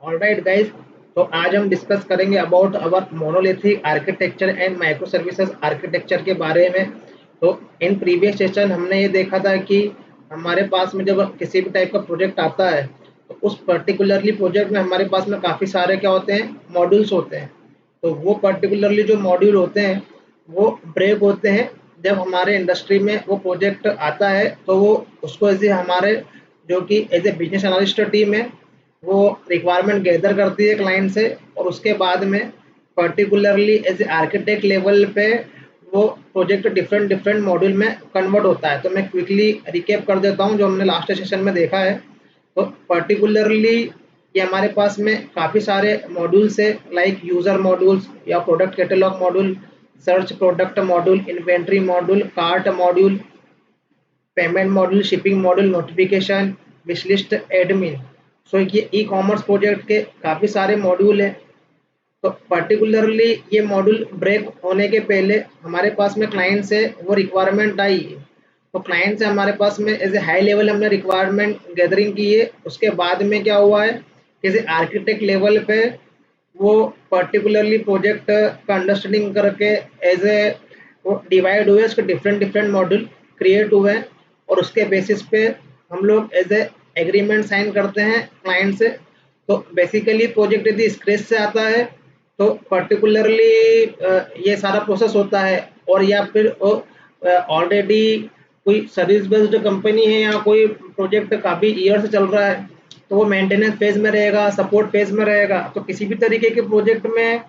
Alright guys, तो आज हम डिस्कस करेंगे about our monolithic architecture and micro services architecture के बारे में। तो इन प्रीवियस सेशन हमने ये देखा था कि हमारे पास में जब किसी भी टाइप का प्रोजेक्ट आता है तो उस पर्टिकुलरली प्रोजेक्ट में हमारे पास में काफ़ी सारे क्या होते हैं, मॉड्यूल्स होते हैं। तो वो पर्टिकुलरली जो मॉड्यूल होते हैं वो ब्रेक होते हैं जब हमारे इंडस्ट्री में वो प्रोजेक्ट आता है। तो वो उसको एज ए हमारे जो कि as a business analyst team है वो रिक्वायरमेंट गैदर करती है क्लाइंट से, और उसके बाद में particularly as a architect level पे वो प्रोजेक्ट डिफरेंट डिफरेंट मॉड्यूल में कन्वर्ट होता है। तो मैं क्विकली रिकेप कर देता हूँ जो हमने लास्ट सेशन में देखा है। तो पर्टिकुलरली ये हमारे पास में काफ़ी सारे मॉड्यूल्स है, लाइक यूज़र मॉड्यूल्स या product catalog module, search product module, inventory module, cart module, payment module, shipping module, notification, wishlist, admin. So ये ई कॉमर्स प्रोजेक्ट के काफ़ी सारे मॉड्यूल हैं। तो पर्टिकुलरली ये मॉड्यूल ब्रेक होने के पहले हमारे पास में क्लाइंट से वो रिक्वायरमेंट आई है। तो क्लाइंट से हमारे पास में एज ए हाई लेवल हमने रिक्वायरमेंट गैदरिंग की है। उसके बाद में क्या हुआ है, किसी आर्किटेक्ट लेवल पे वो पर्टिकुलरली प्रोजेक्ट का अंडरस्टैंडिंग करके एज ए वो डिवाइड हुए, उसके डिफरेंट डिफरेंट मॉड्यूल क्रिएट हुए हैं, और उसके बेसिस पे हम लोग एज ए एग्रीमेंट साइन करते हैं क्लाइंट से। तो बेसिकली प्रोजेक्ट यदि स्क्रैच से आता है तो पर्टिकुलरली ये सारा प्रोसेस होता है, और या फिर ऑलरेडी कोई सर्विस बेस्ड कंपनी है या कोई प्रोजेक्ट काफ़ी ईयर से चल रहा है तो वो मेंटेनेंस फेज में रहेगा, सपोर्ट फेज में रहेगा। तो किसी भी तरीके के प्रोजेक्ट में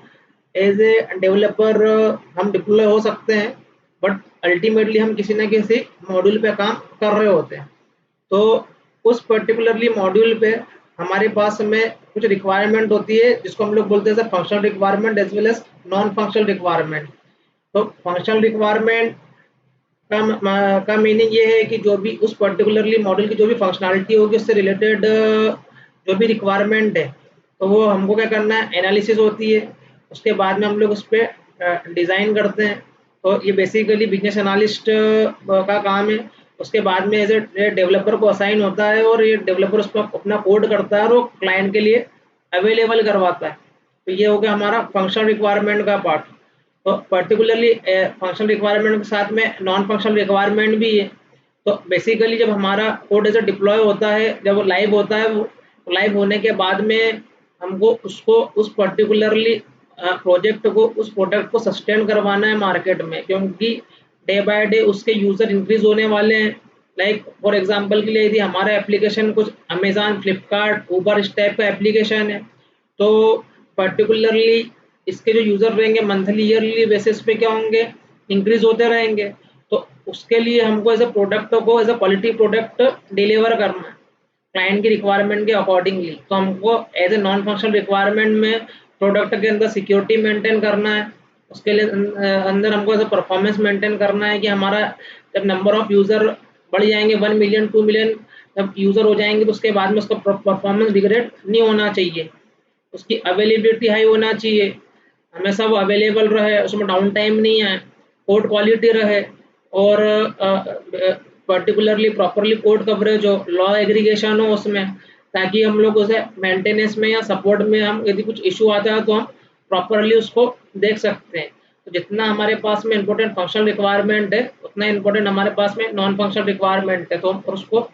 एज ए डेवलपर हम डिप्लॉय हो सकते हैं, बट अल्टीमेटली हम किसी ना किसी मॉड्यूल पे काम कर रहे होते हैं। तो उस पर्टिकुलरली मॉड्यूल पे हमारे पास में कुछ रिक्वायरमेंट होती है जिसको हम लोग बोलते हैं functional requirement as well as non functional requirement. तो फंक्शनल रिक्वायरमेंट का मीनिंग ये है कि जो भी उस पर्टिकुलरली मॉडल की जो भी फंक्शनैलिटी होगी उससे रिलेटेड जो भी रिक्वायरमेंट है तो वो हमको क्या करना है, एनालिसिस होती है। उसके बाद में हम लोग उस पर डिज़ाइन करते हैं। तो ये बेसिकली बिजनेस एनालिस्ट का काम है। उसके बाद में एज ए डेवलपर को असाइन होता है, और ये डेवलपर उस पर अपना कोड करता है और वो क्लाइंट के लिए अवेलेबल करवाता है। तो ये हो गया हमारा फंक्शनल रिक्वायरमेंट का पार्ट। तो पर्टिकुलरली फंक्शनल रिक्वायरमेंट के साथ में नॉन फंक्शनल रिक्वायरमेंट भी है। तो बेसिकली जब हमारा कोड ऐसे डिप्लॉय होता है, जब वो लाइव होता है, वो लाइव होने के बाद में हमको उसको उस पर्टिकुलरली प्रोजेक्ट को, उस प्रोडक्ट को सस्टेन करवाना है मार्केट में, क्योंकि डे बाय डे उसके यूज़र इंक्रीज होने वाले हैं। लाइक फॉर एग्जांपल के लिए यदि हमारा एप्लीकेशन कुछ अमेज़न, फ्लिपकार्ट, ऊबर इस टाइप का एप्लीकेशन है तो पर्टिकुलरली इसके जो यूज़र रहेंगे मंथली ईयरली बेसिस पे क्या होंगे, इंक्रीज होते रहेंगे। तो उसके लिए हमको एज ए प्रोडक्ट को as a quality product deliver करना है क्लाइंट की रिक्वायरमेंट के अकॉर्डिंगली। तो हमको as a non functional requirement में प्रोडक्ट के अंदर सिक्योरिटी मेंटेन करना है। उसके लिए अंदर हमको एज ए परफॉर्मेंस मेंटेन करना है कि हमारा जब नंबर ऑफ यूज़र बढ़ जाएंगे 1 मिलियन 2 मिलियन जब यूज़र हो जाएंगे तो उसके बाद में उसका परफॉर्मेंस डिग्रेड नहीं होना चाहिए। उसकी अवेलेबिलिटी हाई होना चाहिए, हमेशा वो अवेलेबल रहे, उसमें डाउन टाइम नहीं आए, कोड क्वालिटी रहे, और पर्टिकुलरली प्रॉपरली कोड कवरेज हो, लॉ एग्रीगेशन हो उसमें, ताकि हम लोग उसे मेंटेनेंस में या सपोर्ट में हम यदि कुछ इशू आता है तो हम प्रॉपरली उसको देख सकते हैं। तो जितना हमारे पास में इंपॉर्टेंट फंक्शनल रिक्वायरमेंट है उतना इंपॉर्टेंट हमारे पास में नॉन फंक्शनल रिक्वायरमेंट है। तो हम उसको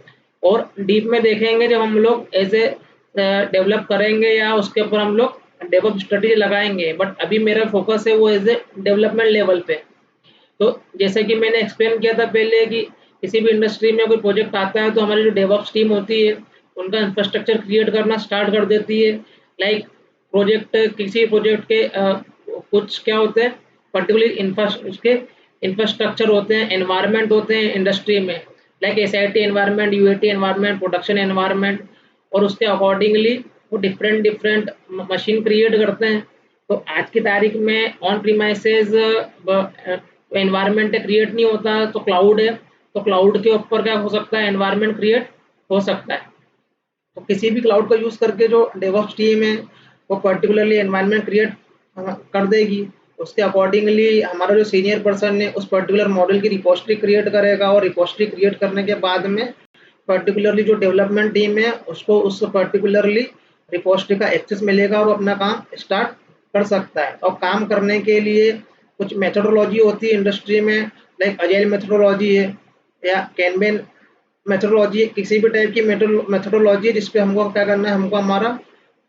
और डीप में देखेंगे जब हम लोग एज ए डेवलप करेंगे या उसके ऊपर हम लोग डेवलप स्ट्रेटेजी लगाएंगे। बट अभी मेरा फोकस है वो एज ए डेवलपमेंट लेवल पे। तो जैसे कि मैंने एक्सप्लेन किया था पहले कि किसी भी इंडस्ट्री में कोई प्रोजेक्ट आता है तो हमारी जो डेवऑप्स टीम होती है उनका इंफ्रास्ट्रक्चर क्रिएट करना स्टार्ट कर देती है। लाइक प्रोजेक्ट, किसी प्रोजेक्ट के कुछ क्या होते हैं पर्टिकुलर उसके इंफ्रास्ट्रक्चर होते हैं, एनवायरनमेंट होते हैं इंडस्ट्री में, like SIT environment, UAT environment, production environment, और उसके अकॉर्डिंगली वो डिफरेंट डिफरेंट मशीन क्रिएट करते हैं। तो आज की तारीख में ऑन प्रीमाइसेस एनवायरनमेंट क्रिएट नहीं होता तो क्लाउड है, तो क्लाउड के ऊपर क्या हो सकता है, एनवायरनमेंट क्रिएट हो सकता है। तो किसी भी क्लाउड का यूज़ करके जो डेवऑप्स टीम है वो पर्टिकुलरली एनवायरनमेंट क्रिएट कर देगी। उसके अकॉर्डिंगली हमारा जो सीनियर पर्सन है उस पर्टिकुलर मॉडल की रिपोजिटरी क्रिएट करेगा, और रिपोजिटरी क्रिएट करने के बाद में पर्टिकुलरली जो डेवलपमेंट टीम है उसको उस पर्टिकुलरली रिपोजिटरी का एक्सेस मिलेगा और वो अपना काम स्टार्ट कर सकता है। और काम करने के लिए कुछ मेथोडोलॉजी होती है इंडस्ट्री में, लाइक अजाइल मेथोडोलॉजी है या कैनबेन मेथोडोलॉजी, किसी भी टाइप की मेथोडोलॉजी है जिसपे हमको क्या करना है, हमको हमारा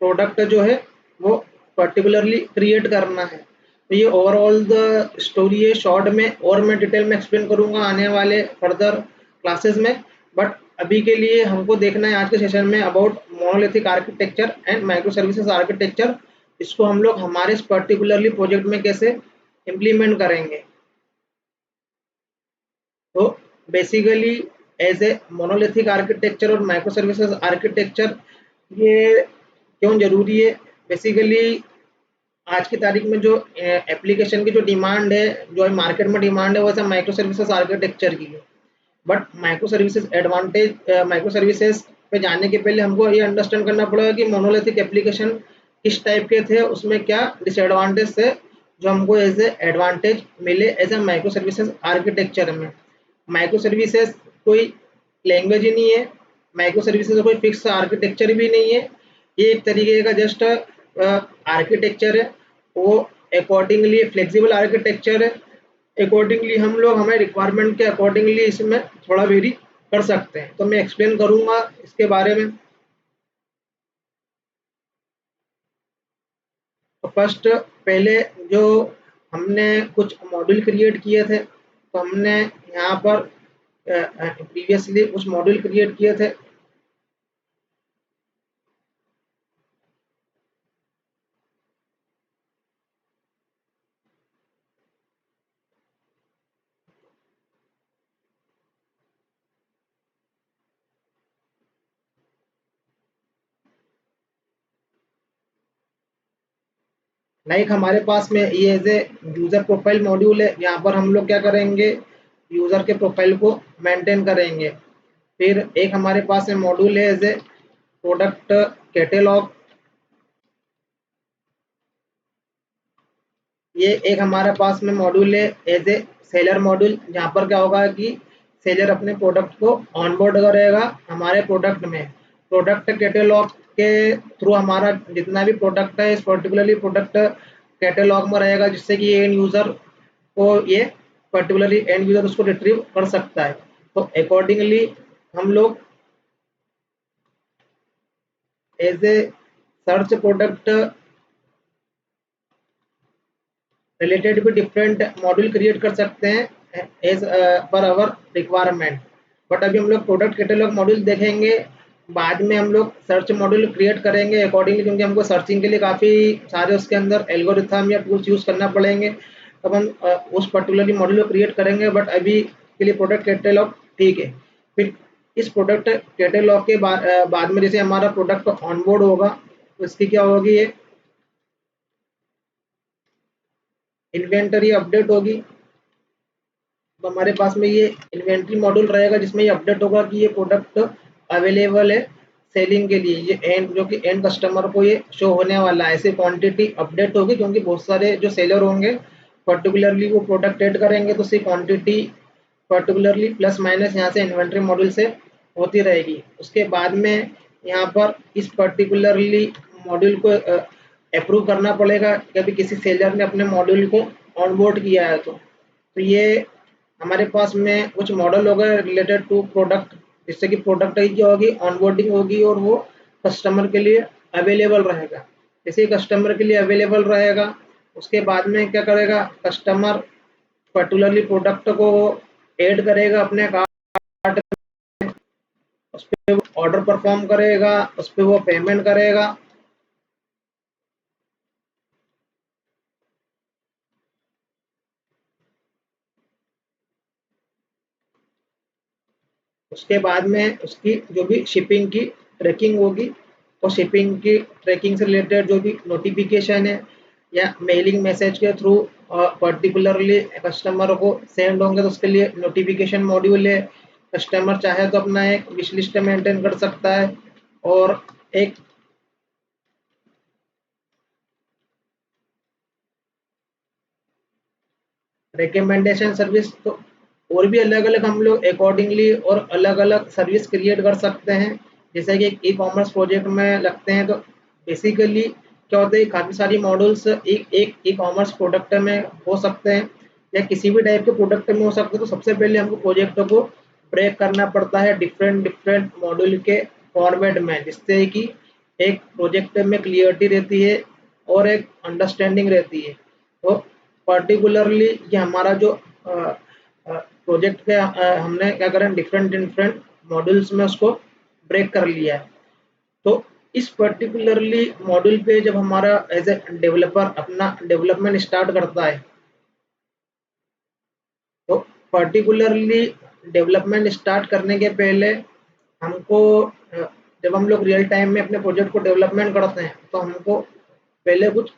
प्रोडक्ट जो है वो पर्टिकुलरली क्रिएट करना है। तो ये ओवरऑल द स्टोरी है शॉर्ट में, और मैं डिटेल में एक्सप्लेन करूंगा आने वाले फर्दर क्लासेस में। बट अभी के लिए हमको देखना है आज के सेशन में about monolithic architecture and micro services architecture. इसको हम लोग हमारे पर्टिकुलरली प्रोजेक्ट में कैसे इम्प्लीमेंट करेंगे। तो basically as a monolithic architecture और माइक्रो सर्विसेज आर्किटेक्चर ये क्यों जरूरी है। बेसिकली आज की तारीख में जो एप्लीकेशन की जो डिमांड है, जो मार्केट में डिमांड है, वो ऐसा माइक्रो सर्विसेज आर्किटेक्चर की है। But micro services advantage, micro services पे जाने के पहले हमको ये अंडरस्टैंड करना पड़ेगा कि मोनोलिथिक एप्लीकेशन किस टाइप के थे, उसमें क्या डिसएडवांटेज थे जो हमको एज ए एडवांटेज मिले as a micro services architecture में। माइक्रो सर्विसेज कोई लैंग्वेज ही नहीं है, माइक्रो सर्विसेज कोई फिक्स आर्किटेक्चर भी नहीं है, ये एक तरीके का जस्ट आर्किटेक्चर है। वो अकॉर्डिंगली फ्लेक्सिबल आर्किटेक्चर है। अकॉर्डिंगली हम लोग हमारे रिक्वायरमेंट के अकॉर्डिंगली इसमें थोड़ा वेरी कर सकते हैं। तो मैं एक्सप्लेन करूंगा इसके बारे में। तो फर्स्ट पहले जो हमने कुछ मॉड्यूल क्रिएट किए थे, तो हमने यहाँ पर प्रीवियसली कुछ मॉड्यूल क्रिएट किए थे। लाइक हमारे पास में ये as a user profile module है, यहाँ पर हम लोग क्या करेंगे, यूजर के प्रोफाइल को मेंटेन करेंगे। फिर एक हमारे पास में मॉड्यूल है एज ए प्रोडक्ट कैटेलॉग। ये एक हमारे पास में मॉड्यूल है एज ए सेलर मॉड्यूल, जहाँ पर क्या होगा कि सेलर अपने प्रोडक्ट को ऑनबोर्ड करेगा हमारे प्रोडक्ट में। प्रोडक्ट कैटेलॉग के थ्रू हमारा जितना भी प्रोडक्ट है इस पर्टिकुलरली प्रोडक्ट कैटेलॉग में रहेगा, जिससे कि एंड यूजर को ये पर्टिकुलरली एंड यूजर उसको रिट्रीव कर सकता है। तो अकॉर्डिंगली हम लोग as a search product related भी डिफरेंट मॉड्यूल क्रिएट कर सकते हैं as per hour requirement. But अभी हम लोग प्रोडक्ट कैटेलॉग मॉड्यूल देखेंगे, बाद में हम लोग सर्च मॉड्यूल क्रिएट करेंगे अकॉर्डिंगली, क्योंकि हमको सर्चिंग के लिए काफ़ी सारे उसके अंदर एल्गोरिथम या टूल्स यूज़ करना पड़ेंगे। तब हम उस पर्टिकुलरली मॉड्यूल को क्रिएट करेंगे। बट अभी के लिए प्रोडक्ट कैटेलॉग ठीक है। फिर इस प्रोडक्ट कैटेलॉग के बाद में जैसे हमारा प्रोडक्ट ऑनबोर्ड होगा, तो इसकी क्या होगी, ये इन्वेंटरी अपडेट होगी। तो हमारे पास में ये इन्वेंट्री मॉड्यूल रहेगा जिसमें ये अपडेट होगा कि ये प्रोडक्ट अवेलेबल है सेलिंग के लिए, ये एंड जो कि एंड कस्टमर को ये शो होने वाला है। ऐसे क्वांटिटी अपडेट होगी, क्योंकि बहुत सारे जो सेलर होंगे पर्टिकुलरली वो प्रोडक्ट ऐड करेंगे, तो उसकी क्वांटिटी पर्टिकुलरली प्लस माइनस यहाँ से इन्वेंट्री मॉड्यूल से होती रहेगी। उसके बाद में यहाँ पर इस पर्टिकुलरली मॉड्यूल को अप्रूव करना पड़ेगा कि अभी किसी सेलर ने अपने मॉड्यूल को ऑनबोर्ड किया है। तो ये हमारे पास में कुछ मॉडल होगा रिलेटेड टू प्रोडक्ट, जिससे कि प्रोडक्ट की क्या होगी, ऑनबोर्डिंग होगी और वो कस्टमर के लिए अवेलेबल रहेगा। जैसे ही कस्टमर के लिए अवेलेबल रहेगा, उसके बाद में क्या करेगा, कस्टमर पर्टिकुलरली प्रोडक्ट को ऐड करेगा अपने कार्ट, उस पर ऑर्डर परफॉर्म करेगा, उस पर वो पेमेंट करेगा। उसके बाद में उसकी जो भी शिपिंग की ट्रैकिंग होगी, और शिपिंग की ट्रैकिंग से रिलेटेड जो भी नोटिफिकेशन है या मेलिंग मैसेज के थ्रू पर्टिकुलरली कस्टमर को सेंड होंगे, तो उसके लिए नोटिफिकेशन मॉड्यूल है। कस्टमर चाहे तो अपना एक विश लिस्ट मेंटेन कर सकता है, और एक रिकमेंडेशन सर्विस। तो और भी अलग अलग हम लोग अकॉर्डिंगली और अलग अलग सर्विस क्रिएट कर सकते हैं। जैसे कि ई कॉमर्स प्रोजेक्ट में लगते हैं, तो बेसिकली क्या होता है, काफ़ी सारी मॉड्यूल्स एक एक ई कॉमर्स प्रोडक्ट में हो सकते हैं या किसी भी टाइप के प्रोडक्ट में हो सकते हैं। तो सबसे पहले हमको प्रोजेक्ट को ब्रेक करना पड़ता है डिफरेंट डिफरेंट मॉड्यूल के फॉर्मेट में, जिससे कि एक प्रोजेक्ट में क्लियरिटी रहती है और एक अंडरस्टैंडिंग रहती है। तो पर्टिकुलरली ये हमारा जो प्रोजेक्ट के हमने क्या करें, डिफरेंट डिफरेंट मॉड्यूल्स में उसको ब्रेक कर लिया है। तो इस पर्टिकुलरली मॉड्यूल पे जब हमारा एज ए डेवलपर अपना डेवलपमेंट स्टार्ट करता है, तो पर्टिकुलरली डेवलपमेंट स्टार्ट करने के पहले हमको जब हम लोग रियल टाइम में अपने प्रोजेक्ट को डेवलपमेंट करते हैं, तो हमको पहले कुछ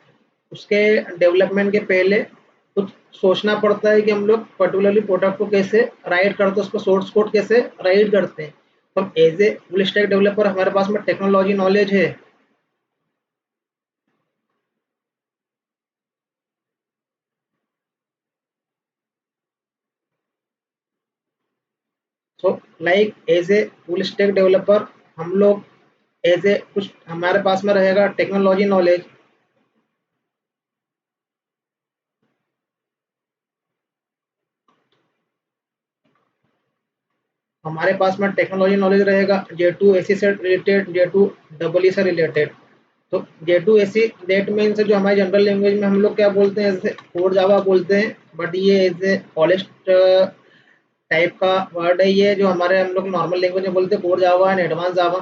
उसके डेवलपमेंट के पहले कुछ सोचना पड़ता है कि हम लोग पर्टिकुलरली प्रोडक्ट को कैसे राइट करते हैं, उसको सोर्स कोड कैसे राइट करते हैं। तो हम as a full stack developer हमारे पास में टेक्नोलॉजी नॉलेज है, so like as a full stack developer हम लोग एज ए कुछ हमारे पास में रहेगा टेक्नोलॉजी नॉलेज। हमारे पास में टेक्नोलॉजी नॉलेज रहेगा जे टू ए सी से related, J two double E से रिलेटेड। तो J two A C that means जो हमारी जनरल लैंग्वेज में हम लोग क्या बोलते हैं, जैसे कोर जावा बोलते हैं, बट ये एज ए पॉलिश्ड टाइप का वर्ड है, ये जो हमारे हम लोग नॉर्मल लैंग्वेज में बोलते हैं कोर जावा एंड एडवांस जावा।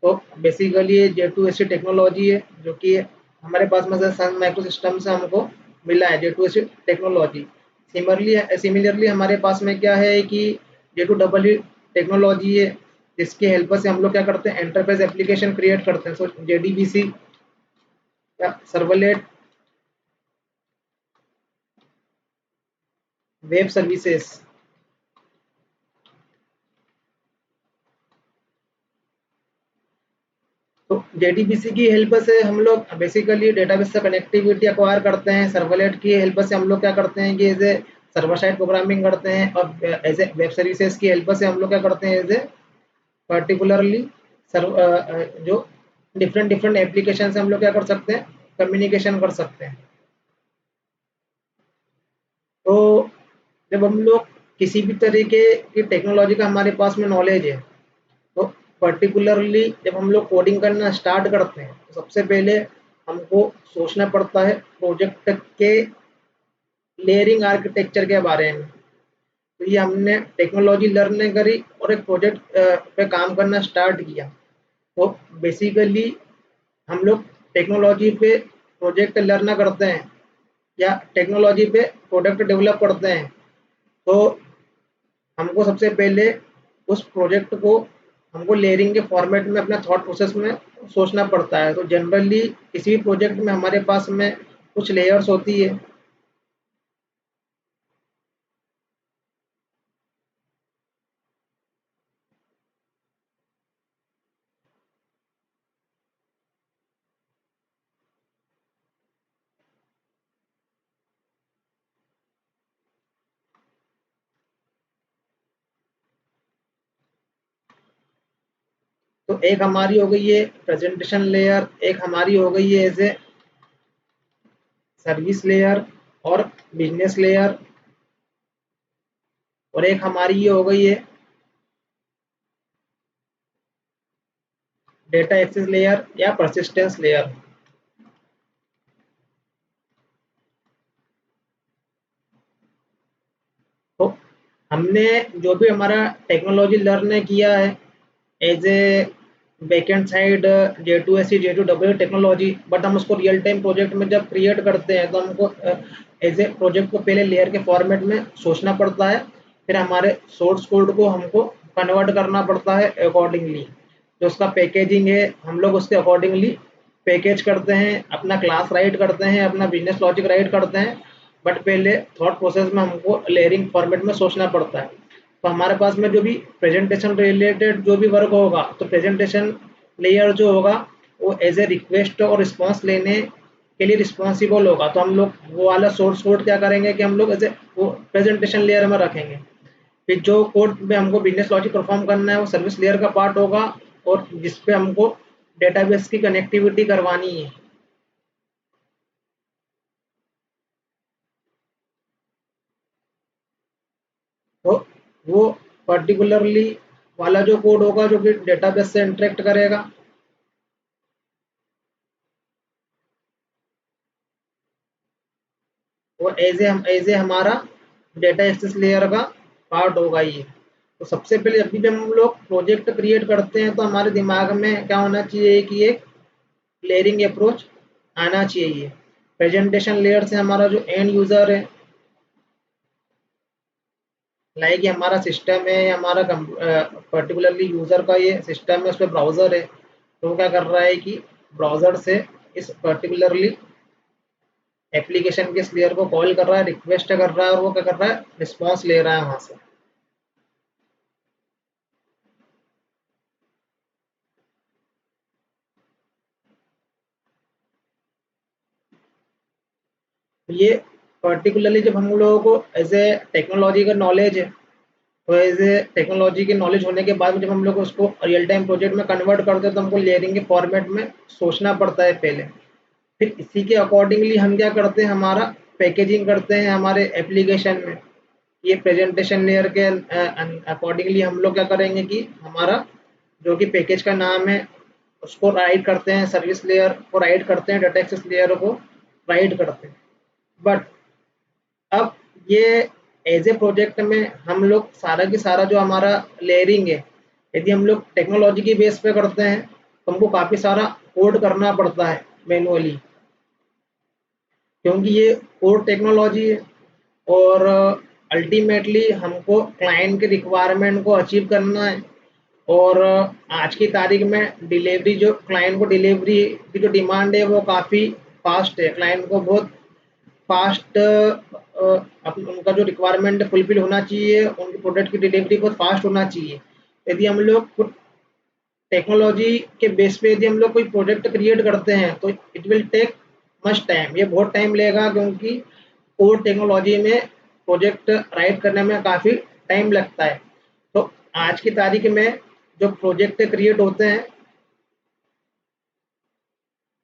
तो बेसिकली ये जे टू ए सी टेक्नोलॉजी है जो कि हमारे पास में से सन माइक्रो सिस्टम से हमको मिला है, J two A C technology. Similarly हमारे पास में क्या है कि J two double E technology है, जिसकी हेल्प से हम लोग क्या करते हैं, एंटरप्राइज एप्लीकेशन क्रिएट करते हैं। सो जेडीबीसी या सर्वलेट वेब सर्विसेज। तो जेडीबीसी की हेल्प से हम लोग बेसिकली डेटाबेस से कनेक्टिविटी एक्वायर करते हैं। सर्वलेट की हेल्प से हम लोग क्या करते हैं कि as a server side programming करते हैं, और एज ए वेब सर्विसेज की हेल्प से हम लोग क्या करते हैं, एज ए पर्टिकुलरली जो डिफरेंट डिफरेंट एप्लीकेशन से हम लोग क्या कर सकते हैं, कम्युनिकेशन कर सकते हैं। तो जब हम लोग किसी भी तरीके की टेक्नोलॉजी का हमारे पास में नॉलेज है, तो पर्टिकुलरली जब हम लोग कोडिंग करना स्टार्ट करते हैं, तो सबसे पहले हमको सोचना पड़ता है प्रोजेक्ट के लेयरिंग आर्किटेक्चर के बारे में। तो ये हमने टेक्नोलॉजी लर्न करी और एक प्रोजेक्ट पे काम करना स्टार्ट किया। तो बेसिकली हम लोग टेक्नोलॉजी पे प्रोजेक्ट लर्न करते हैं या टेक्नोलॉजी पे प्रोडक्ट डेवलप करते हैं, तो हमको सबसे पहले उस प्रोजेक्ट को हमको लेयरिंग के फॉर्मेट में अपना थॉट प्रोसेस में सोचना पड़ता है। तो जनरली किसी भी प्रोजेक्ट में हमारे पास में कुछ लेयर्स होती है। तो एक हमारी हो गई है प्रेजेंटेशन लेयर, एक हमारी हो गई है एज ए सर्विस लेयर और बिजनेस लेयर, और एक हमारी ये हो गई है डेटा एक्सेस लेयर या परसिस्टेंस लेयर। तो हमने जो भी हमारा टेक्नोलॉजी लर्न किया है as a backend side J two S C J two W technology, but हम उसको रियल टाइम प्रोजेक्ट में जब क्रिएट करते हैं, तो हमको एज ए प्रोजेक्ट को पहले लेयर के फॉर्मेट में सोचना पड़ता है, फिर हमारे सोर्स कोड को हमको कन्वर्ट करना पड़ता है अकॉर्डिंगली। जो उसका पैकेजिंग है हम लोग उसके अकॉर्डिंगली पैकेज करते हैं, अपना क्लास राइट करते हैं, अपना बिजनेस लॉजिक राइट करते हैं, बट पहले थॉट प्रोसेस में हमको लेयरिंग फॉर्मेट में सोचना पड़ता है। तो हमारे पास में जो भी प्रेजेंटेशन रिलेटेड जो भी वर्क होगा, तो प्रेजेंटेशन लेयर जो होगा वो एज ए रिक्वेस्ट और रिस्पॉन्स लेने के लिए रिस्पॉन्सिबल होगा। तो हम लोग वो वाला सोर्स कोड क्या करेंगे कि हम लोग एज ए वो प्रेजेंटेशन लेयर में रखेंगे। फिर जो कोड में हमको बिजनेस लॉजिक परफॉर्म करना है वो सर्विस लेयर का पार्ट होगा, और जिस पे हमको डेटाबेस की कनेक्टिविटी करवानी है, तो वो पर्टिकुलरली वाला जो कोड होगा जो कि डेटाबेस से इंटरेक्ट करेगा, वो एज ए हमारा डेटा एक्सेस लेयर का पार्ट होगा ये। तो सबसे पहले जब भी हम लोग प्रोजेक्ट क्रिएट करते हैं तो हमारे दिमाग में क्या होना चाहिए कि एक लेयरिंग अप्रोच आना चाहिए। प्रेजेंटेशन लेयर से हमारा जो एंड यूज़र है, लाइक ये हमारा सिस्टम है या हमारा पर्टिकुलरली यूज़र का ये सिस्टम है, उस पर ब्राउज़र है, तो वो क्या कर रहा है कि ब्राउज़र से इस पर्टिकुलरली एप्लीकेशन के इस लेयर को कॉल कर रहा है, रिक्वेस्ट कर रहा है, और वो क्या कर रहा है, रिस्पॉन्स ले रहा है वहाँ से। ये पर्टिकुलरली जब हम लोगों को एज ए टेक्नोलॉजी का नॉलेज है, तो एज ए टेक्नोलॉजी के नॉलेज होने के बाद में जब हम लोग उसको रियल टाइम प्रोजेक्ट में कन्वर्ट करते हैं तो हमको लेयरिंग के फॉर्मेट में सोचना पड़ता है पहले। फिर इसी के अकॉर्डिंगली हम क्या करते हैं, हमारा पैकेजिंग करते हैं हमारे एप्लीकेशन में। ये प्रेजेंटेशन लेयर के अकॉर्डिंगली हम लोग क्या करेंगे कि हमारा जो कि पैकेज का नाम है उसको राइट करते हैं, सर्विस लेयर को राइट करते हैं, डाटा एक्सेस लेयर को राइट करते हैं। बट अब ये एज ए प्रोजेक्ट में हम लोग सारा की सारा जो हमारा लेयरिंग है, यदि हम लोग टेक्नोलॉजी की बेस पे करते हैं तो हमको काफ़ी सारा कोड करना पड़ता है मैनुअली, क्योंकि ये कोड टेक्नोलॉजी है और अल्टीमेटली हमको क्लाइंट के रिक्वायरमेंट को अचीव करना है। और आज की तारीख में डिलीवरी जो क्लाइंट को डिलीवरी की जो डिमांड है वो काफ़ी फास्ट है, क्लाइंट को बहुत फास्ट उनका जो रिक्वायरमेंट फुलफिल होना चाहिए, उनके प्रोडक्ट की डिलीवरी बहुत फास्ट होना चाहिए। यदि हम लोग कुछ टेक्नोलॉजी के बेस पे यदि हम लोग कोई प्रोजेक्ट क्रिएट करते हैं तो it will take much time, ये बहुत टाइम लेगा, क्योंकि कोर टेक्नोलॉजी में प्रोजेक्ट राइट करने में काफ़ी टाइम लगता है। तो आज की तारीख में जो प्रोजेक्ट क्रिएट होते हैं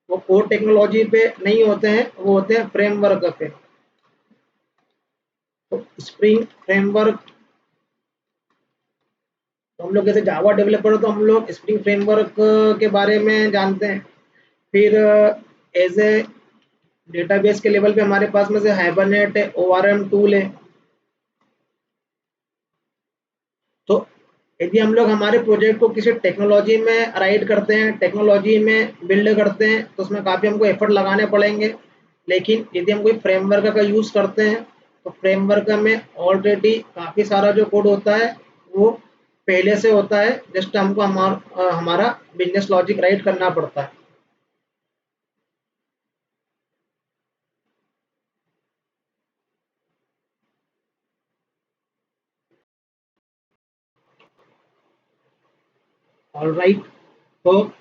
वो कोर टेक्नोलॉजी पे नहीं होते हैं, वो होते हैं फ्रेमवर्क पे। तो स्प्रिंग फ्रेमवर्क, तो हम लोग जैसे जावा डेवलपर तो हम लोग स्प्रिंग फ्रेमवर्क के बारे में जानते हैं। फिर एज ए डेटाबेस के लेवल पे हमारे पास में से हाइबरनेट है, ओआरएम टूल है। तो यदि हम लोग हमारे प्रोजेक्ट को किसी टेक्नोलॉजी में राइट करते हैं, टेक्नोलॉजी में बिल्ड करते हैं, तो उसमें काफ़ी हमको एफर्ट लगाने पड़ेंगे। लेकिन यदि हम कोई फ्रेमवर्क का यूज़ करते हैं तो फ्रेमवर्क में ऑलरेडी काफ़ी सारा जो कोड होता है वो पहले से होता है, जस्ट हमको हमारा बिजनेस लॉजिक राइट करना पड़ता है। ऑलराइट, तो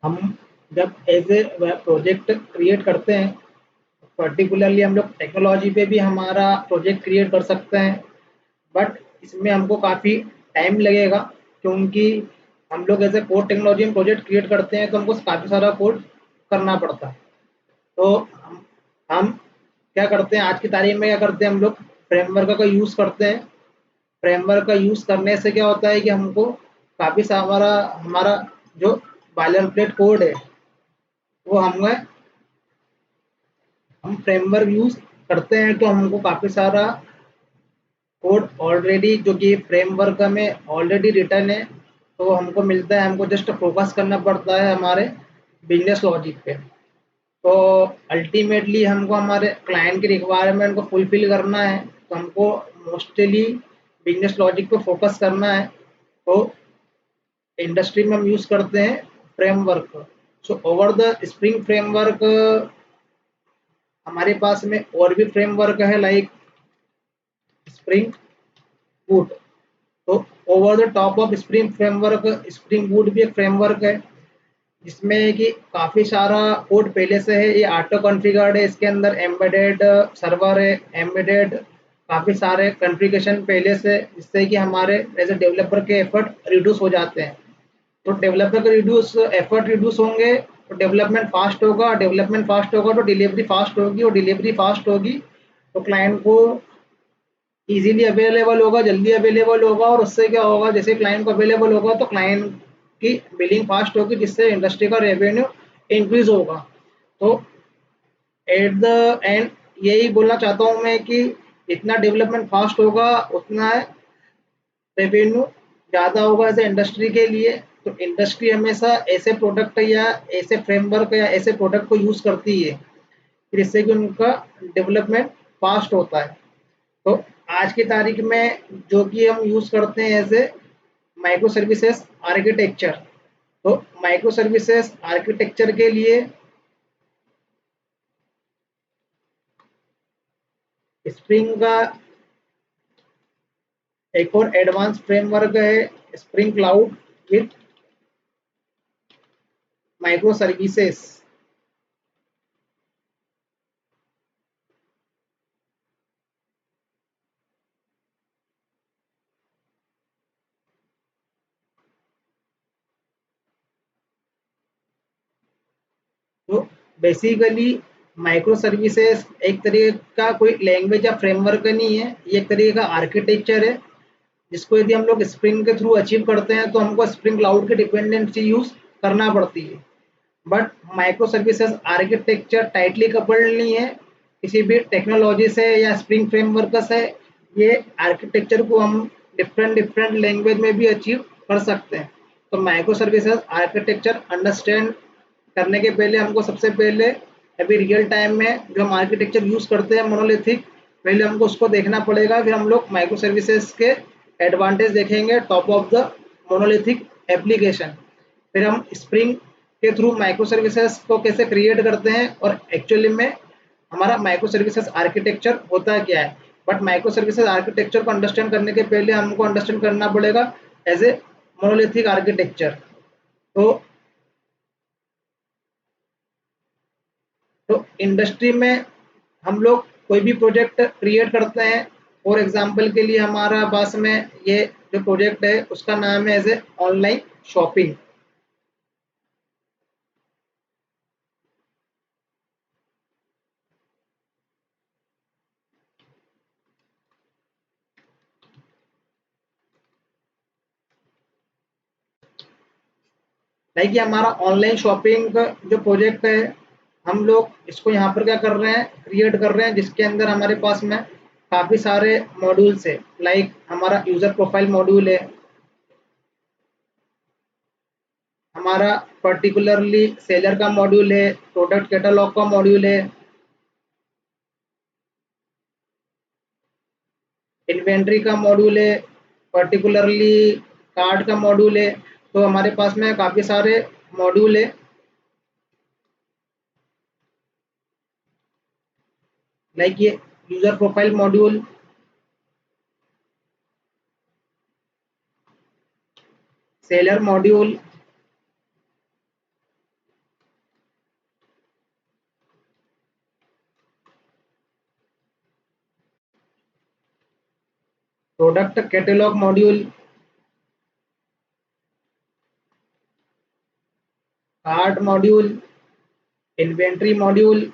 हम जब एज ए प्रोजेक्ट क्रिएट करते हैं, पर्टिकुलरली हम लोग टेक्नोलॉजी पे भी हमारा प्रोजेक्ट क्रिएट कर सकते हैं, बट इसमें हमको काफ़ी टाइम लगेगा, क्योंकि हम लोग ऐसे कोड टेक्नोलॉजी में प्रोजेक्ट क्रिएट करते हैं तो हमको काफ़ी सारा कोड करना पड़ता है। तो हम क्या करते हैं, आज की तारीख में क्या करते हैं, हम लोग फ्रेमवर्क का यूज़ करते हैं। फ्रेमवर्क का यूज़ करने से क्या होता है कि हमको काफ़ी सारा हमारा जो बायलरप्लेट कोड है वो हम फ्रेमवर्क यूज़ करते हैं तो हमको काफ़ी सारा कोड ऑलरेडी जो कि फ्रेमवर्क में ऑलरेडी रिटर्न है तो हमको मिलता है, हमको जस्ट फोकस करना पड़ता है हमारे बिजनेस लॉजिक पे। तो अल्टीमेटली हमको हमारे क्लाइंट की रिक्वायरमेंट को फुलफिल करना है, तो हमको मोस्टली बिजनेस लॉजिक पे फोकस करना है। तो इंडस्ट्री में हम यूज़ करते हैं framework. So over the spring framework हमारे पास में और भी फ्रेमवर्क है, लाइक स्प्रिंग बूट। तो over the top of spring framework, spring boot भी एक फ्रेमवर्क है जिसमें कि काफ़ी सारा कोड पहले से है, ये ऑटो कॉन्फ़िगर्ड है, इसके अंदर एम्बेडेड सर्वर है, एम्बेडेड काफ़ी सारे कॉन्फ़िगरेशन पहले से, जिससे कि हमारे एज ए डेवलपर के एफर्ट रिड्यूस हो जाते हैं। तो डेवलपर का रिड्यूस एफर्ट रिड्यूस होंगे तो डेवलपमेंट फास्ट होगा, डेवलपमेंट फास्ट होगा तो डिलीवरी फास्ट होगी, और डिलीवरी फास्ट होगी तो क्लाइंट को इजीली अवेलेबल होगा, जल्दी अवेलेबल होगा, और उससे क्या होगा, जैसे क्लाइंट को अवेलेबल होगा तो क्लाइंट की बिलिंग फास्ट होगी, जिससे इंडस्ट्री का रेवेन्यू इंक्रीज होगा। तो एट द एंड यही बोलना चाहता हूँ मैं कि जितना डेवलपमेंट फास्ट होगा उतना रेवेन्यू ज़्यादा होगा एज ए इंडस्ट्री के लिए। तो इंडस्ट्री हमेशा ऐसे प्रोडक्ट या ऐसे फ्रेमवर्क या ऐसे प्रोडक्ट को यूज़ करती है जिससे कि उनका डेवलपमेंट फास्ट होता है। तो आज की तारीख में जो कि हम यूज़ करते हैं as a micro services architecture. तो माइक्रो सर्विसेज आर्किटेक्चर के लिए स्प्रिंग का एक और एडवांस फ्रेमवर्क है, spring cloud with micro services. तो बेसिकली माइक्रो सर्विसेज एक तरीके का कोई लैंग्वेज या फ्रेमवर्क नहीं है, ये एक तरीके का आर्किटेक्चर है जिसको यदि हम लोग स्प्रिंग के थ्रू अचीव करते हैं तो हमको स्प्रिंग क्लाउड की डिपेंडेंसी यूज करना पड़ती है। But micro services architecture tightly coupled नहीं है किसी भी टेक्नोलॉजी से या स्प्रिंग फ्रेमवर्क से। ये आर्किटेक्चर को हम डिफरेंट डिफरेंट लैंग्वेज में भी अचीव कर सकते हैं। तो माइक्रो सर्विसेज आर्किटेक्चर अंडरस्टैंड करने के पहले हमको सबसे पहले अभी रियल टाइम में जो हम आर्किटेक्चर यूज़ करते हैं मोनोलिथिक, पहले हमको उसको देखना पड़ेगा, फिर हम लोग माइक्रो सर्विसेज के एडवांटेज देखेंगे top of the monolithic application. फिर हम स्प्रिंग के थ्रू माइक्रो सर्विसेज को कैसे क्रिएट करते हैं और एक्चुअली में हमारा माइक्रो सर्विसेज आर्किटेक्चर होता है क्या है। बट माइक्रो सर्विसेज आर्किटेक्चर को अंडरस्टैंड करने के पहले हमको अंडरस्टैंड करना पड़ेगा एज ए मोनोलिथिक आर्किटेक्चर। तो इंडस्ट्री में हम लोग कोई भी प्रोजेक्ट क्रिएट करते हैं। फॉर एग्जांपल के लिए हमारा पास में ये जो प्रोजेक्ट है उसका नाम है as a online shopping. Like ये हमारा ऑनलाइन शॉपिंग का जो प्रोजेक्ट है, हम लोग इसको यहाँ पर क्या कर रहे हैं, क्रिएट कर रहे हैं, जिसके अंदर हमारे पास में काफ़ी सारे मॉड्यूल्स है। लाइक हमारा यूज़र प्रोफाइल मॉड्यूल है, हमारा पर्टिकुलरली सेलर का मॉड्यूल है, प्रोडक्ट कैटलॉग का मॉड्यूल है, इन्वेंट्री का मॉड्यूल है, पर्टिकुलरली कार्ड का मॉड्यूल है। तो हमारे पास में काफ़ी सारे मॉड्यूल है। लाइक ये user profile module, seller module, product catalog module, card module, inventory module.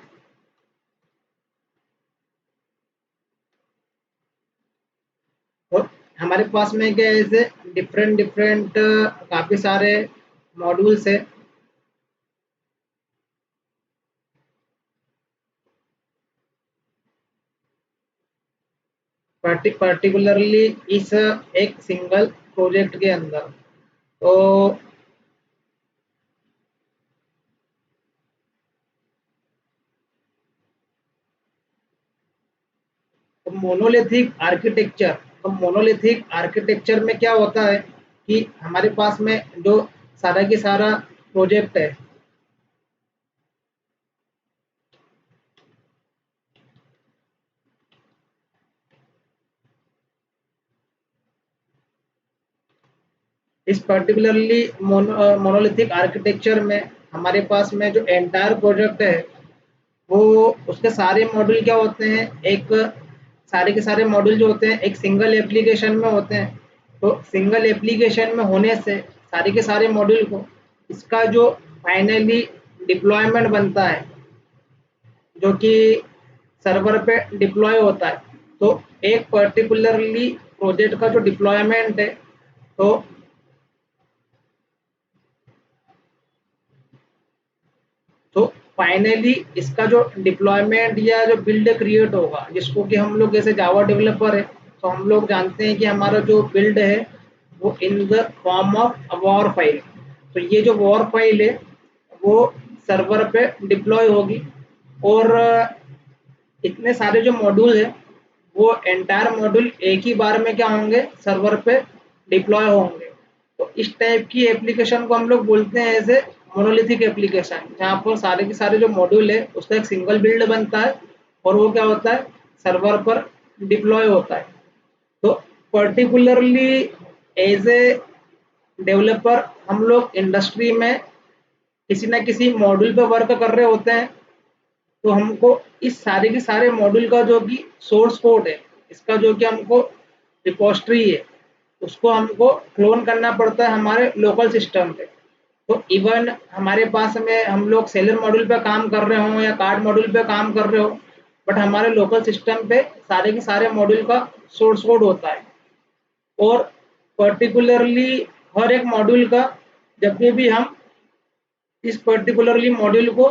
तो हमारे पास में क्या है, ऐसे डिफरेंट डिफरेंट काफ़ी सारे मॉड्यूल्स है। पर्टिकुलरली इस एक सिंगल प्रोजेक्ट के अंदर। तो मोनोलिथिक आर्किटेक्चर, तो मोनोलिथिक आर्किटेक्चर में क्या होता है कि हमारे पास में जो सारा की सारा प्रोजेक्ट है, इस पर्टिकुलरली मोनोलिथिक आर्किटेक्चर में हमारे पास में जो एंटायर प्रोजेक्ट है वो उसके सारे मॉड्यूल क्या होते हैं, एक सारे के सारे मॉड्यूल जो होते हैं एक सिंगल एप्लीकेशन में होते हैं। तो सिंगल एप्लीकेशन में होने से सारे के सारे मॉड्यूल को, इसका जो फाइनली डिप्लॉयमेंट बनता है जो कि सर्वर पे डिप्लॉय होता है, तो एक पर्टिकुलरली प्रोजेक्ट का जो डिप्लॉयमेंट है, तो फाइनली इसका जो डिप्लॉयमेंट या जो बिल्ड क्रिएट होगा, जिसको कि हम लोग जैसे जावा डेवलपर है तो हम लोग जानते हैं कि हमारा जो बिल्ड है वो in the form of war file. तो ये जो वॉर फाइल है वो सर्वर पे डिप्लॉय होगी, और इतने सारे जो मॉड्यूल है वो एंटायर मॉड्यूल एक ही बार में क्या होंगे, सर्वर पे डिप्लॉय होंगे। तो इस टाइप की एप्लीकेशन को हम लोग बोलते हैं एज ए मोनोलिथिक एप्लीकेशन, जहाँ पर सारे के सारे जो मॉड्यूल है उसका एक सिंगल बिल्ड बनता है और वो क्या होता है, सर्वर पर डिप्लॉय होता है। तो पर्टिकुलरली एज ए डेवलपर हम लोग इंडस्ट्री में किसी ना किसी मॉड्यूल पे वर्क कर रहे होते हैं, तो हमको इस सारे के सारे मॉड्यूल का जो कि सोर्स कोड है, इसका जो कि हमको रिपोस्ट्री है, उसको हमको क्लोन करना पड़ता है हमारे लोकल सिस्टम पे। तो इवन हमारे पास में हम लोग सेलर मॉड्यूल पे काम कर रहे हो या कार्ड मॉड्यूल पे काम कर रहे हो, बट हमारे लोकल सिस्टम पे सारे के सारे मॉड्यूल का सोर्स कोड होता है। और पर्टिकुलरली हर एक मॉड्यूल का जब भी हम इस पर्टिकुलरली मॉड्यूल को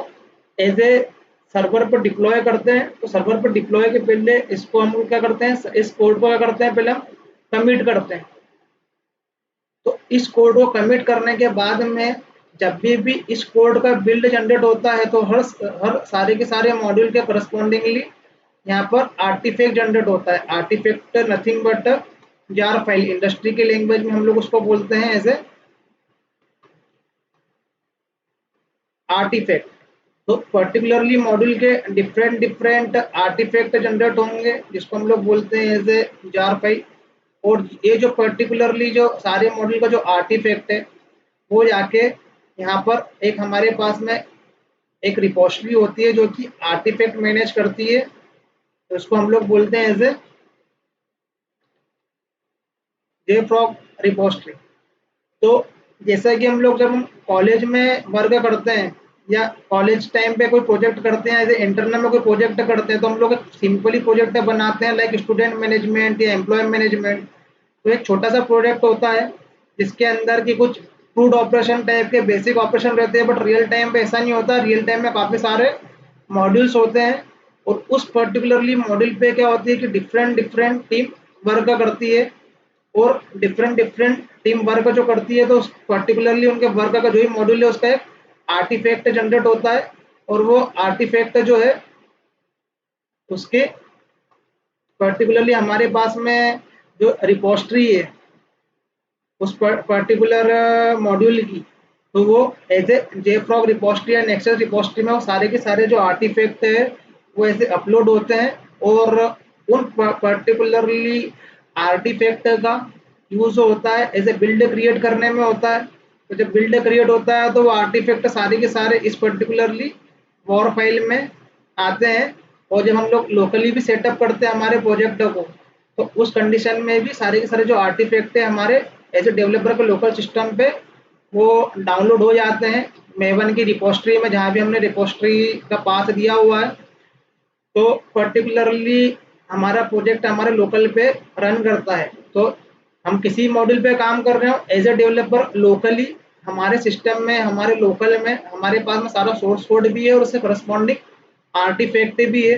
एज ए सर्वर पर डिप्लॉय करते हैं, तो सर्वर पर डिप्लॉय के पहले इसको हम क्या करते हैं, इस कोड को क्या करते हैं, पहले हम कमिट करते हैं। तो इस कोड को कमिट करने के बाद में जब भी इस कोड का बिल्ड जनरेट होता है, तो हर हर सारे के सारे मॉड्यूल के करस्पॉन्डिंगली यहाँ पर आर्टिफैक्ट जनरेट होता है। Artifact nothing but jar file, industry के लैंग्वेज में हम लोग उसको बोलते हैं एज ए आर्टिफैक्ट। तो पर्टिकुलरली मॉड्यूल के डिफरेंट डिफरेंट आर्टिफैक्ट जनरेट होंगे, जिसको हम लोग बोलते हैं एज ए जार फाइल। और ये जो पर्टिकुलरली जो सारे मॉड्यूल का जो आर्टिफैक्ट है वो जाके यहाँ पर एक हमारे पास में एक रिपोजिटरी होती है जो कि आर्टिफैक्ट मैनेज करती है, तो इसको हम लोग बोलते हैं एज ए जेफ्रॉग रिपोजिटरी। तो जैसा कि हम लोग जब हम कॉलेज में वर्क करते हैं या कॉलेज टाइम पे कोई प्रोजेक्ट करते हैं, एज इंटरनल में कोई प्रोजेक्ट करते हैं, तो हम लोग एक सिंपली प्रोजेक्ट बनाते हैं लाइक स्टूडेंट मैनेजमेंट या एम्प्लॉय मैनेजमेंट। तो एक छोटा सा प्रोजेक्ट होता है जिसके अंदर की कुछ क्रूड ऑपरेशन टाइप के बेसिक ऑपरेशन रहते हैं, बट रियल टाइम पे ऐसा नहीं होता। रियल टाइम में काफ़ी सारे मॉड्यूल्स होते हैं, और उस पर्टिकुलरली मॉड्यूल पे क्या होती है कि डिफरेंट डिफरेंट टीम वर्क करती है, और डिफरेंट डिफरेंट टीम वर्क जो करती है, तो उस पर्टिकुलरली उनके वर्क का जो ही मॉड्यूल है उसका एक आर्टिफैक्ट जनरेट होता है। और वो आर्टिफैक्ट जो है उसके पर्टिकुलरली हमारे पास में जो रिपोजिटरी है उस पर्टिकुलर मॉड्यूल की, तो वो एज ए जेफ्रॉग रिपोजिटरी या नेक्सस रिपोजिटरी में वो सारे के सारे जो आर्टिफैक्ट है वो ऐसे अपलोड होते हैं, और उन पर्टिकुलरली आर्टिफैक्ट का यूज होता है एज ए बिल्ड क्रिएट करने में होता है। तो जब बिल्ड क्रिएट होता है तो वो आर्टिफैक्ट सारे के सारे इस पर्टिकुलरली वॉर फाइल में आते हैं। और जब हम लोग लोकली भी सेटअप करते हैं हमारे प्रोजेक्ट को, तो उस कंडीशन में भी सारे के सारे जो आर्टिफैक्ट है हमारे एज ए डेवलपर के लोकल सिस्टम पे वो डाउनलोड हो जाते हैं मेवन की रिपोजिटरी में, जहाँ भी हमने रिपोजिटरी का पाथ दिया हुआ है। तो पर्टिकुलरली हमारा प्रोजेक्ट हमारे लोकल पे रन करता है। तो हम किसी मॉड्यूल पे काम कर रहे हो एज ए डेवलपर लोकली, हमारे सिस्टम में हमारे लोकल में हमारे पास में सारा सोर्स कोड भी है और उससे करस्पॉन्डिंग आर्टिफैक्ट भी है।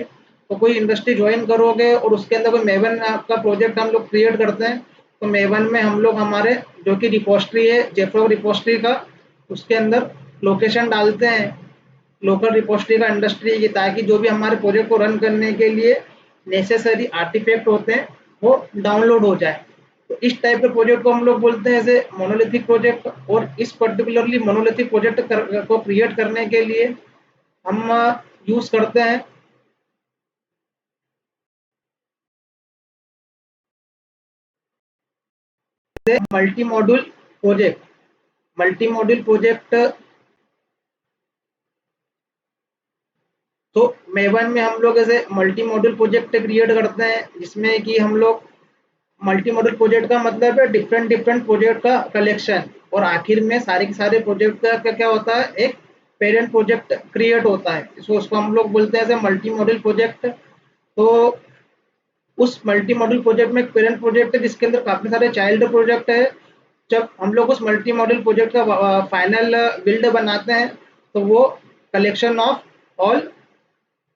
तो कोई इंडस्ट्री ज्वाइन करोगे और उसके अंदर कोई मेवन का प्रोजेक्ट हम लोग क्रिएट करते हैं, तो मेवन में हम लोग हमारे जो कि रिपोजिटरी है जेफ्रॉग रिपोजिटरी का, उसके अंदर लोकेशन डालते हैं लोकल रिपोजिटरी का इंडस्ट्री की, ताकि जो भी हमारे प्रोजेक्ट को रन करने के लिए नेसेसरी आर्टिफैक्ट होते हैं वो डाउनलोड हो जाए। तो इस टाइप के प्रोजेक्ट को हम लोग बोलते हैं जैसे मोनोलिथिक प्रोजेक्ट। और इस पर्टिकुलरली मोनोलिथिक प्रोजेक्ट को क्रिएट करने के लिए हम यूज करते हैं multi module project. Multi module project, तो मेवन में हम लोग ऐसे मल्टी मॉड्यूल प्रोजेक्ट क्रिएट करते हैं जिसमें कि हम लोग मल्टी मॉडल प्रोजेक्ट का मतलब है डिफरेंट डिफरेंट प्रोजेक्ट का कलेक्शन, और आखिर में सारे के सारे प्रोजेक्ट का क्या होता है, एक पेरेंट प्रोजेक्ट क्रिएट होता है। इसको उसको हम लोग बोलते हैं मल्टी मॉडल प्रोजेक्ट। तो उस मल्टी मॉडल प्रोजेक्ट में एक पेरेंट प्रोजेक्ट है जिसके अंदर काफ़ी सारे चाइल्ड प्रोजेक्ट है। जब हम लोग उस मल्टी मॉडल प्रोजेक्ट का फाइनल बिल्ड बनाते हैं तो वो collection of all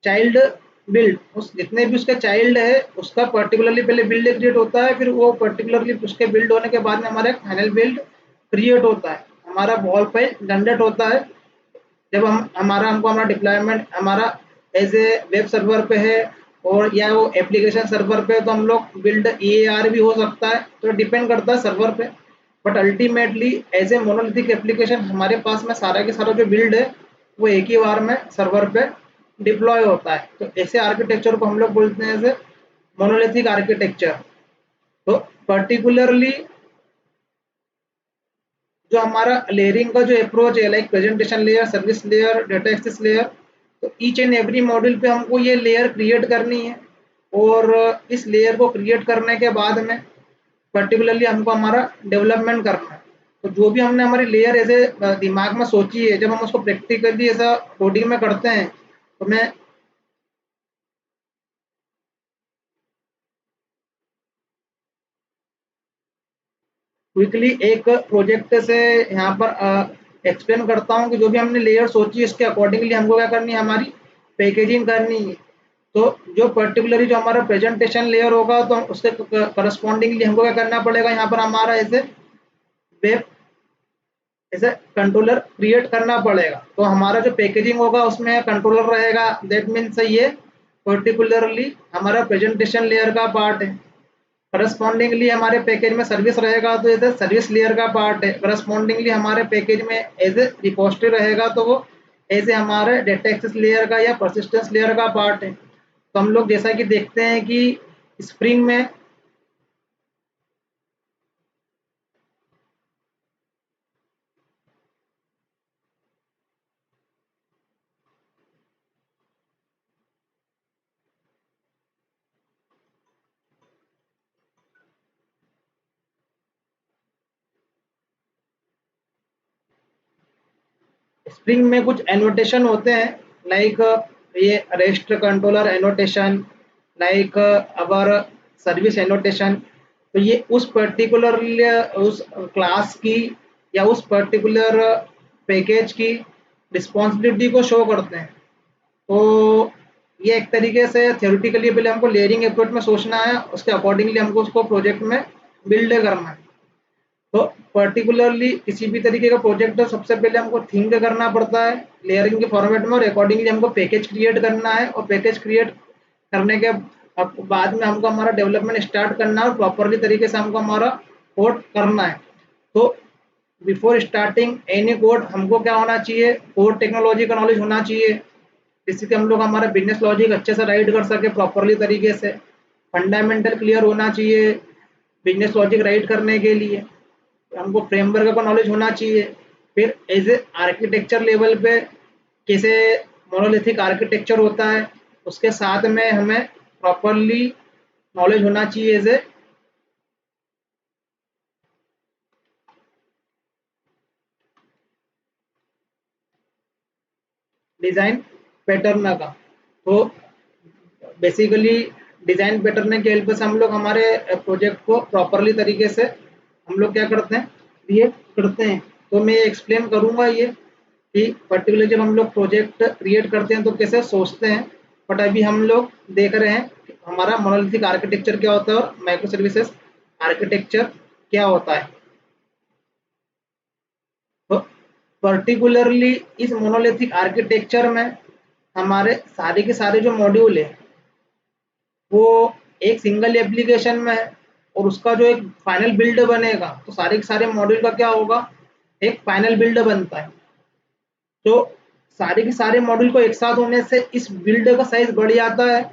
child build, उस जितने भी उसके चाइल्ड है उसका पर्टिकुलरली पहले बिल्ड क्रिएट होता है, फिर वो पर्टिकुलरली उसके बिल्ड होने के बाद में हमारा एक फाइनल बिल्ड क्रिएट होता है, हमारा बॉल पे जनरेट होता है। जब हम हमारा डिप्लॉयमेंट हमारा एज ए वेब सर्वर पे है और या वो एप्लीकेशन सर्वर पे, तो हम लोग बिल्ड EAR भी हो सकता है, तो डिपेंड करता है सर्वर पे। But ultimately as a monolithic application हमारे पास में सारा के सारा जो बिल्ड है वो एक ही बार में सर्वर पे डिप्लॉय होता है। तो ऐसे आर्किटेक्चर को हम लोग बोलते हैं एज मोनोलिथिक आर्किटेक्चर। तो पर्टिकुलरली जो हमारा लेयरिंग का जो अप्रोच है, like presentation layer, service layer, data access layer, तो ईच एंड एवरी मॉड्यूल पे हमको ये लेयर क्रिएट करनी है। और इस लेयर को क्रिएट करने के बाद में पर्टिकुलरली हमको हमारा डेवलपमेंट करना है। तो जो भी हमने हमारी लेयर ऐसे दिमाग में सोची है, जब हम उसको प्रैक्टिकली ऐसा कोडिंग में करते हैं तो मैं क्विकली एक प्रोजेक्ट से यहाँ पर एक्सप्लेन करता हूँ कि जो भी हमने लेयर सोची है इसके अकॉर्डिंगली हमको क्या करनी है, हमारी पैकेजिंग करनी है। तो जो पर्टिकुलरली जो हमारा प्रेजेंटेशन लेयर होगा तो उसके करस्पॉन्डिंगली हमको क्या करना पड़ेगा, यहाँ पर हमारा ऐसे वेब ऐसे कंट्रोलर क्रिएट करना पड़ेगा। तो हमारा जो पैकेजिंग होगा उसमें कंट्रोलर रहेगा, दैट मीन्स ये पर्टिकुलरली हमारा प्रेजेंटेशन लेयर का पार्ट है। करस्पॉन्डिंगली हमारे पैकेज में सर्विस रहेगा तो ये सर्विस लेयर का पार्ट है। करस्पॉन्डिंगली हमारे पैकेज में एज ए रिपोस्टरी रहेगा तो वो एज ए हमारे डेटा एक्सेस लेयर का या परसिस्टेंस लेयर का पार्ट है। तो हम लोग जैसा कि देखते हैं कि स्प्रिंग में स्प्रिंग में कुछ एनोटेशन होते हैं, लाइक ये rest controller annotation, like our service annotation. तो ये उस पर्टिकुलर उस क्लास की या उस पर्टिकुलर पैकेज की रिस्पॉन्सिबिलिटी को शो करते हैं। तो ये एक तरीके से थ्योरेटिकली पहले हमको लेयरिंग अप्रोच में सोचना है, उसके अकॉर्डिंगली हमको उसको प्रोजेक्ट में बिल्ड करना है। तो पर्टिकुलरली किसी भी तरीके का प्रोजेक्ट है सबसे पहले हमको थिंक करना पड़ता है लेयरिंग के फॉर्मेट में, और अकॉर्डिंगली हमको पैकेज क्रिएट करना है, और पैकेज क्रिएट करने के बाद में हमको हमारा डेवलपमेंट स्टार्ट करना है और प्रॉपरली तरीके से हमको हमारा कोड करना है। तो बिफोर स्टार्टिंग एनी कोड हमको क्या होना चाहिए, कोड टेक्नोलॉजी का नॉलेज होना चाहिए, जिससे कि हम लोग हमारा बिजनेस लॉजिक अच्छे से राइट कर सके प्रॉपरली तरीके से। फंडामेंटल क्लियर होना चाहिए बिजनेस लॉजिक राइट करने के लिए, हमको फ्रेमवर्क का नॉलेज होना चाहिए। फिर एज ए आर्किटेक्चर लेवल पे कैसे मोनोलिथिक आर्किटेक्चर होता है उसके साथ में हमें प्रॉपरली नॉलेज होना चाहिए एज ए डिज़ाइन पैटर्न का। तो बेसिकली डिज़ाइन पैटर्न की हेल्प से हम लोग हमारे प्रोजेक्ट को प्रॉपरली तरीके से हम लोग क्या करते हैं, क्रिएट करते हैं। तो मैं एक्सप्लेन करूँगा ये कि पर्टिकुलर जब हम लोग प्रोजेक्ट क्रिएट करते हैं तो कैसे सोचते हैं। बट अभी हम लोग देख रहे हैं कि हमारा मोनोलिथिक आर्किटेक्चर क्या होता है और माइक्रो सर्विसेज आर्किटेक्चर क्या होता है। तो पर्टिकुलरली इस मोनोलिथिक आर्किटेक्चर में हमारे सारे के सारे जो मॉड्यूल है वो एक सिंगल एप्लीकेशन में है, और उसका जो एक फाइनल बिल्ड बनेगा तो सारे के सारे मॉड्यूल का क्या होगा, एक फाइनल बिल्ड बनता है। तो सारे के सारे मॉड्यूल को एक साथ होने से इस बिल्ड का साइज बढ़ जाता है,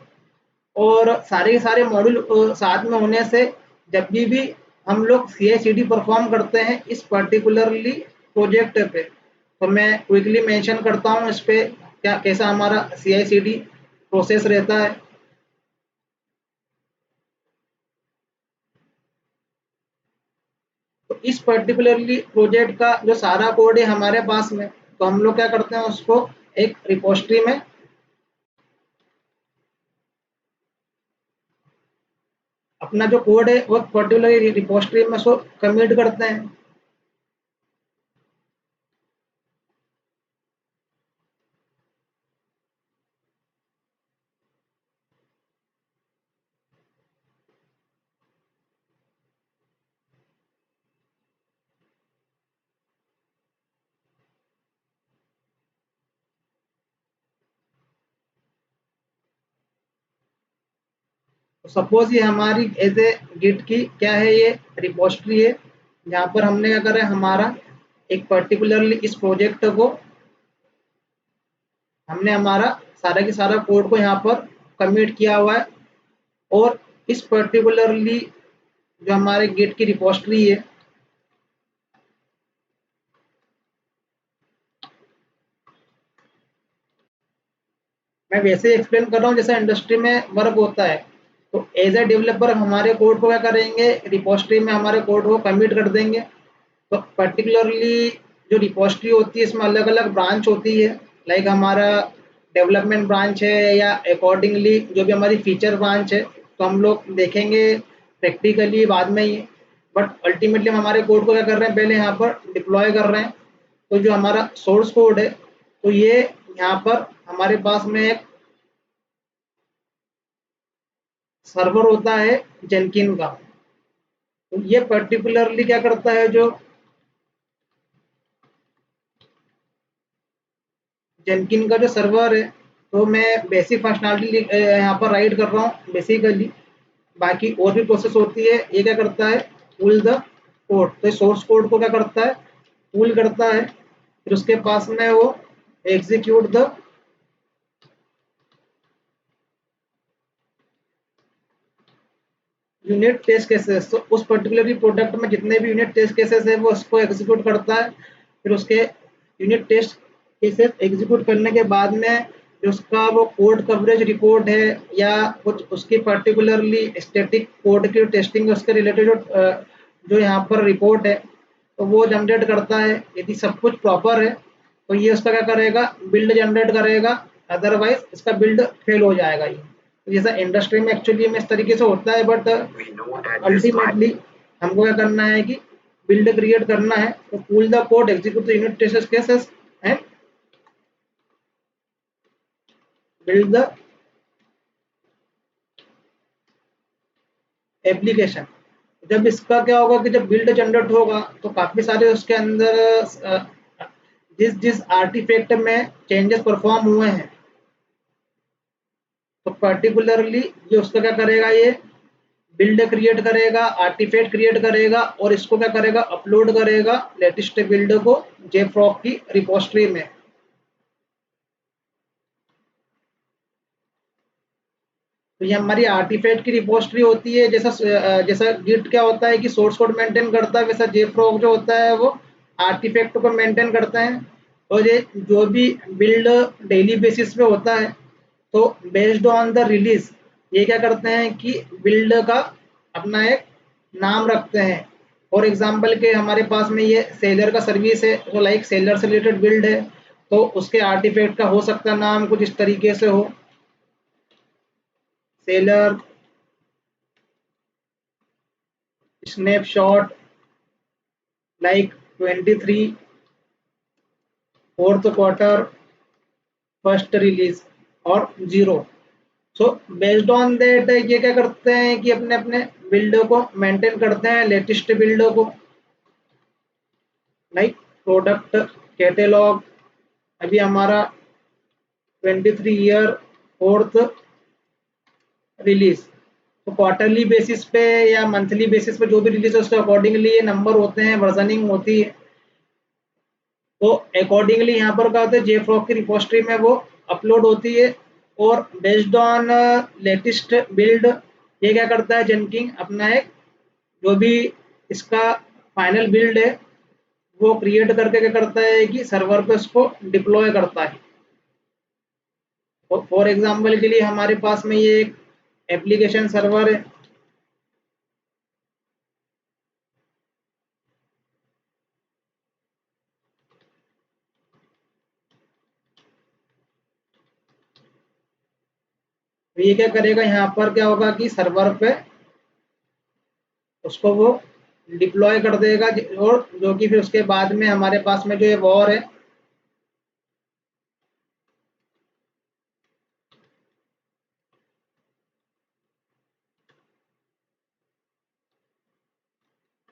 और सारे के सारे मॉड्यूल साथ में होने से जब भी हम लोग CI/CD परफॉर्म करते हैं इस पर्टिकुलरली प्रोजेक्ट पे, तो मैं क्विकली मेंशन करता हूँ इस पे क्या कैसा हमारा CI/CD प्रोसेस रहता है। इस पर्टिकुलरली प्रोजेक्ट का जो सारा कोड है हमारे पास में, तो हम लोग क्या करते हैं उसको एक रिपोजिटरी में अपना जो कोड है वो पर्टिकुलर रिपोजिटरी में उसको कमिट करते हैं। सपोज ये हमारी एज ए गिट की क्या है, ये रिपोजिटरी है जहाँ पर हमने क्या करा है, हमारा एक पर्टिकुलरली इस प्रोजेक्ट को हमने हमारा सारा की सारा कोड को यहाँ पर कमिट किया हुआ है। और इस पर्टिकुलरली जो हमारे गिट की रिपोजिटरी है, मैं वैसे एक्सप्लेन कर रहा हूँ जैसा इंडस्ट्री में वर्क होता है। तो एज ए डेवलपर हमारे कोड को क्या करेंगे, रिपोजिटरी में हमारे कोड को कमिट कर देंगे। तो पर्टिकुलरली जो रिपोजिटरी होती है इसमें अलग अलग ब्रांच होती है, लाइक हमारा डेवलपमेंट ब्रांच है या अकॉर्डिंगली जो भी हमारी फीचर ब्रांच है, तो हम लोग देखेंगे प्रैक्टिकली बाद में ही। बट अल्टीमेटली हम हमारे कोड को क्या कर रहे हैं, पहले यहाँ पर डिप्लॉय कर रहे हैं। तो जो हमारा सोर्स कोड है, तो ये यहाँ पर हमारे पास में एक सर्वर होता है जेनकिन का। तो ये पर्टिकुलरली क्या करता है, जो जेनकिन का जो सर्वर है, तो मैं बेसिक फंक्शनलिटी यहाँ पर राइट कर रहा हूँ बेसिकली। बाकी और भी प्रोसेस होती है। ये क्या करता है, पुल द कोड, तो सोर्स कोड को क्या करता है, पुल करता है। फिर उसके पास में वो execute the unit test cases. तो उस पर्टिकुलर प्रोडक्ट में जितने भी यूनिट टेस्ट केसेस है वो उसको एग्जीक्यूट करता है। फिर उसके यूनिट टेस्ट केसेस एग्जीक्यूट करने के बाद में जो उसका वो कोड कवरेज रिपोर्ट है या कुछ उसकी पर्टिकुलरली स्टैटिक कोड की टेस्टिंग उसके रिलेटेड जो यहाँ पर रिपोर्ट है, तो वो जनरेट करता है। यदि सब कुछ प्रॉपर है तो ये उसका क्या करेगा, बिल्ड जनरेट करेगा। अदरवाइज इसका बिल्ड फेल हो जाएगा। ये तो जैसा इंडस्ट्री में एक्चुअली में इस तरीके से होता है, बट अल्टीमेटली हमको क्या करना है कि बिल्ड क्रिएट करना है। तो pull the code execute the unit test cases and build the application. जब इसका क्या होगा कि जब बिल्ड जनरेट होगा तो काफी सारे उसके अंदर जिस जिस आर्टिफैक्ट में चेंजेस परफॉर्म हुए हैं, तो पर्टिकुलरली ये उसका क्या करेगा, ये बिल्ड क्रिएट करेगा, आर्टिफैक्ट क्रिएट करेगा और इसको क्या करेगा, अपलोड करेगा लेटेस्ट बिल्ड को जेफ्रॉग की रिपोजिटरी में। तो ये हमारी आर्टिफैक्ट की रिपोजिटरी होती है। जैसा गिट क्या होता है कि सोर्स कोड मेंटेन करता है, वैसा जेफ्रॉग जो होता है वो आर्टिफैक्ट को मेंटेन करता है। और ये जो भी बिल्ड डेली बेसिस पे होता है, तो बेस्ड ऑन द रिलीज ये क्या करते हैं कि बिल्ड का अपना एक नाम रखते हैं। फॉर एग्जांपल के हमारे पास में ये सेलर का सर्विस है, तो लाइक सेलर से रिलेटेड बिल्ड है, तो उसके आर्टिफैक्ट का हो सकता है नाम कुछ इस तरीके से हो, seller snapshot like 23 fourth quarter first release और zero. So based on that ये क्या करते हैं कि अपने अपने बिल्डो को मेंटेन करते हैं, लेटेस्ट बिल्डो को। लाइक प्रोडक्ट कैटेलॉग अभी हमारा 23 ईयर फोर्थ रिलीज, तो क्वार्टरली बेसिस पे या मंथली बेसिस पे जो भी रिलीज है उसके अकॉर्डिंगली ये नंबर होते हैं, वर्जनिंग होती है। तो अकॉर्डिंगली यहाँ पर क्या होता है, जेफ्रॉग की रिपोजिटरी में वो अपलोड होती है। और बेस्ड ऑन लेटेस्ट बिल्ड ये क्या करता है, जेनकिन अपना एक जो भी इसका फाइनल बिल्ड है वो क्रिएट करके क्या करता है कि सर्वर पे उसको डिप्लॉय करता है। फॉर एग्जांपल के लिए हमारे पास में ये एक एप्लीकेशन सर्वर है। तो ये क्या करेगा, यहाँ पर क्या होगा कि सर्वर पे उसको वो डिप्लॉय कर देगा, और जो कि फिर उसके बाद में हमारे पास में जो ये वॉर है,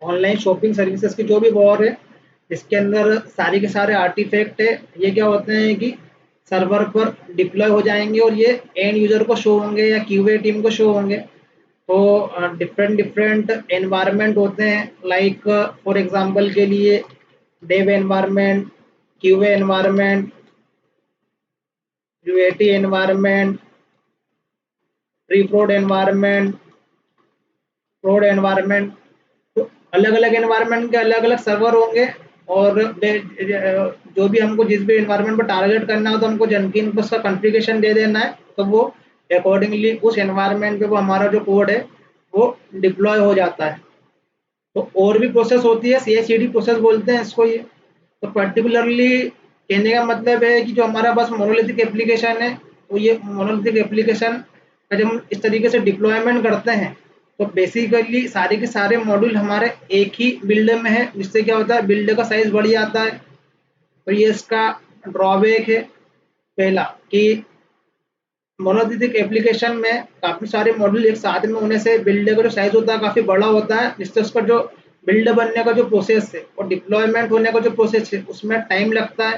ऑनलाइन शॉपिंग सर्विसेज की जो भी वॉर है, इसके अंदर सारे के सारे आर्टिफैक्ट है, ये क्या होते हैं कि सर्वर पर डिप्लॉय हो जाएंगे और ये एंड यूजर को शो होंगे या क्यूए टीम को शो होंगे। तो डिफरेंट डिफरेंट एनवायरनमेंट होते हैं, लाइक फॉर एग्जांपल के लिए dev environment, QA environment, UAT environment, pre prod environment, prod environment. तो अलग अलग एनवायरनमेंट के अलग अलग सर्वर होंगे, और जो भी हमको जिस भी एनवायरनमेंट पर टारगेट करना हो तो हमको जनकिन को उसका कॉन्फ़िगरेशन दे देना है, तो वो अकॉर्डिंगली उस एनवायरनमेंट पे वो हमारा जो कोड है वो डिप्लॉय हो जाता है। तो और भी प्रोसेस होती है, CI/CD प्रोसेस बोलते हैं इसको ये। तो पर्टिकुलरली कहने का मतलब है कि जो हमारा पास मोनोलिथिक एप्लीकेशन है, वो ये मोनोलिथिक एप्लीकेशन का जब हम इस तरीके से डिप्लॉयमेंट करते हैं, तो बेसिकली सारे के सारे मॉड्यूल हमारे एक ही बिल्ड में है, जिससे क्या होता है बिल्ड का साइज बढ़ जाता है। तो ये इसका ड्रॉबैक है पहला, कि मोनोलिथिक एप्लीकेशन में काफ़ी सारे मॉड्यूल एक साथ में होने से बिल्ड का जो साइज होता है काफ़ी बड़ा होता है, जिससे उसका जो बिल्ड बनने का जो प्रोसेस है और डिप्लॉयमेंट होने का जो प्रोसेस है उसमें टाइम लगता है।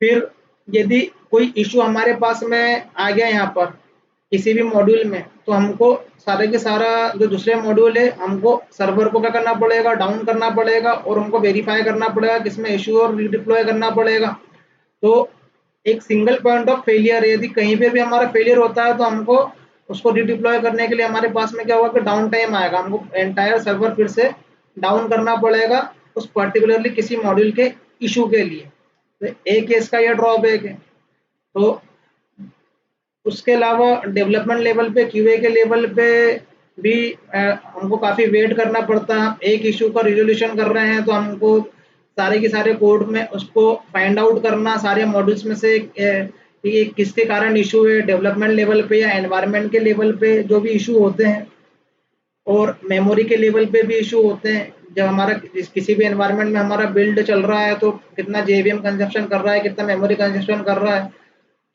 फिर यदि कोई इशू हमारे पास में आ गया यहाँ पर किसी भी मॉड्यूल में, तो हमको सारे के सारा जो दूसरे मॉड्यूल है हमको सर्वर को क्या करना पड़ेगा, डाउन करना पड़ेगा, और उनको वेरीफाई करना पड़ेगा किसमें इशू, और रीडिप्लॉय करना पड़ेगा। तो एक सिंगल पॉइंट ऑफ फेलियर है, यदि कहीं पे भी हमारा फेलियर होता है तो हमको उसको रीडिप्लॉय करने के लिए हमारे पास में क्या होगा कि डाउन टाइम आएगा, हमको एंटायर सर्वर फिर से डाउन करना पड़ेगा उस पर्टिकुलरली किसी मॉड्यूल के इशू के लिए। तो एक केस का यह ड्रॉबैक है। तो उसके अलावा डेवलपमेंट लेवल पे, क्यूए के लेवल पे भी हमको काफ़ी वेट करना पड़ता है। हम एक इशू का रिजोल्यूशन कर रहे हैं तो हमको सारे के सारे कोड में उसको फाइंड आउट करना सारे मॉड्यूल्स में से कि ये किसके कारण इशू है, डेवलपमेंट लेवल पे या एनवायरनमेंट के लेवल पे जो भी इशू होते हैं, और मेमोरी के लेवल पे भी इशू होते हैं। जब हमारा किसी भी एनवायरनमेंट में हमारा बिल्ड चल रहा है तो कितना जेवीएम कंजप्शन कर रहा है, कितना मेमोरी कंजप्शन कर रहा है।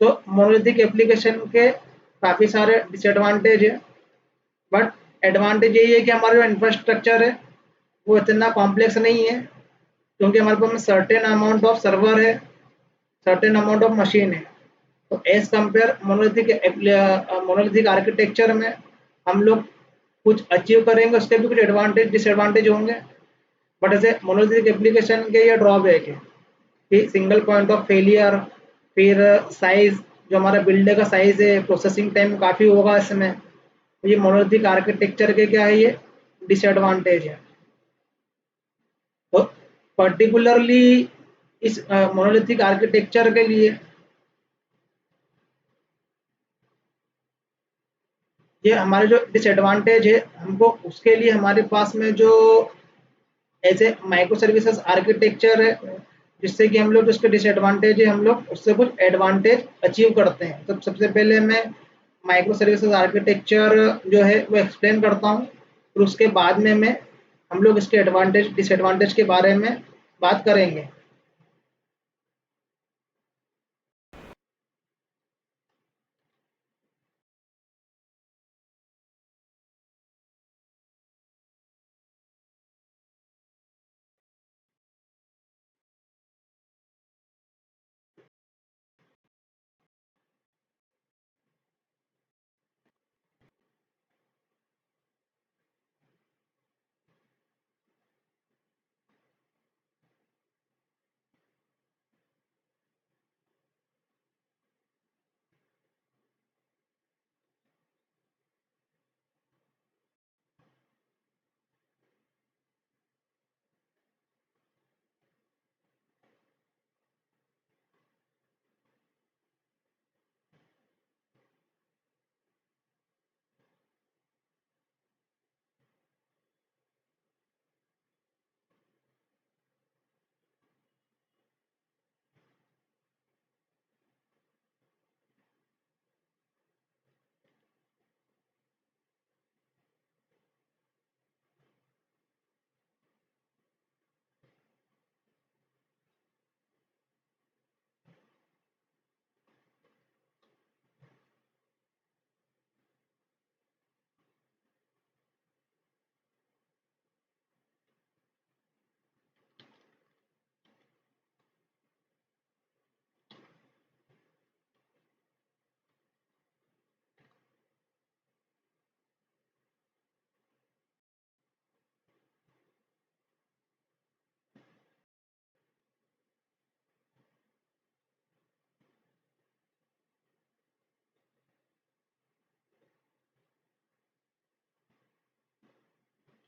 तो मोनोलिथिक एप्लीकेशन के काफ़ी सारे डिसएडवांटेज है, बट एडवांटेज यही है कि हमारा जो इंफ्रास्ट्रक्चर है वो इतना कॉम्प्लेक्स नहीं है, क्योंकि हमारे पास सर्टेन अमाउंट ऑफ सर्वर है, सर्टेन अमाउंट ऑफ मशीन है। तो एज कंपेयर मोनोलिथिक आर्किटेक्चर में हम लोग कुछ अचीव करेंगे, उसके भी कुछ एडवांटेज डिसएडवांटेज होंगे। बट ऐसे मोनोलिथिक एप्लीकेशन के ये ड्रॉबैक है कि सिंगल पॉइंट ऑफ फेलियर, फिर साइज, जो हमारा बिल्ड का साइज है, प्रोसेसिंग टाइम काफ़ी होगा इसमें। तो ये मोनोलिथिक आर्किटेक्चर के क्या है, ये डिसएडवांटेज है। तो पर्टिकुलरली इस मोनोलिथिक आर्किटेक्चर के लिए ये हमारे जो डिसएडवांटेज है, हमको उसके लिए हमारे पास में जो ऐसे माइक्रो सर्विसेज आर्किटेक्चर है, जिससे कि हम लोग उसके डिसएडवांटेज है हम लोग उससे कुछ एडवांटेज अचीव करते हैं। तो सबसे पहले मैं माइक्रो सर्विसेज आर्किटेक्चर जो है वो एक्सप्लेन करता हूँ, फिर उसके बाद में मैं हम लोग इसके एडवांटेज डिसएडवांटेज के बारे में बात करेंगे।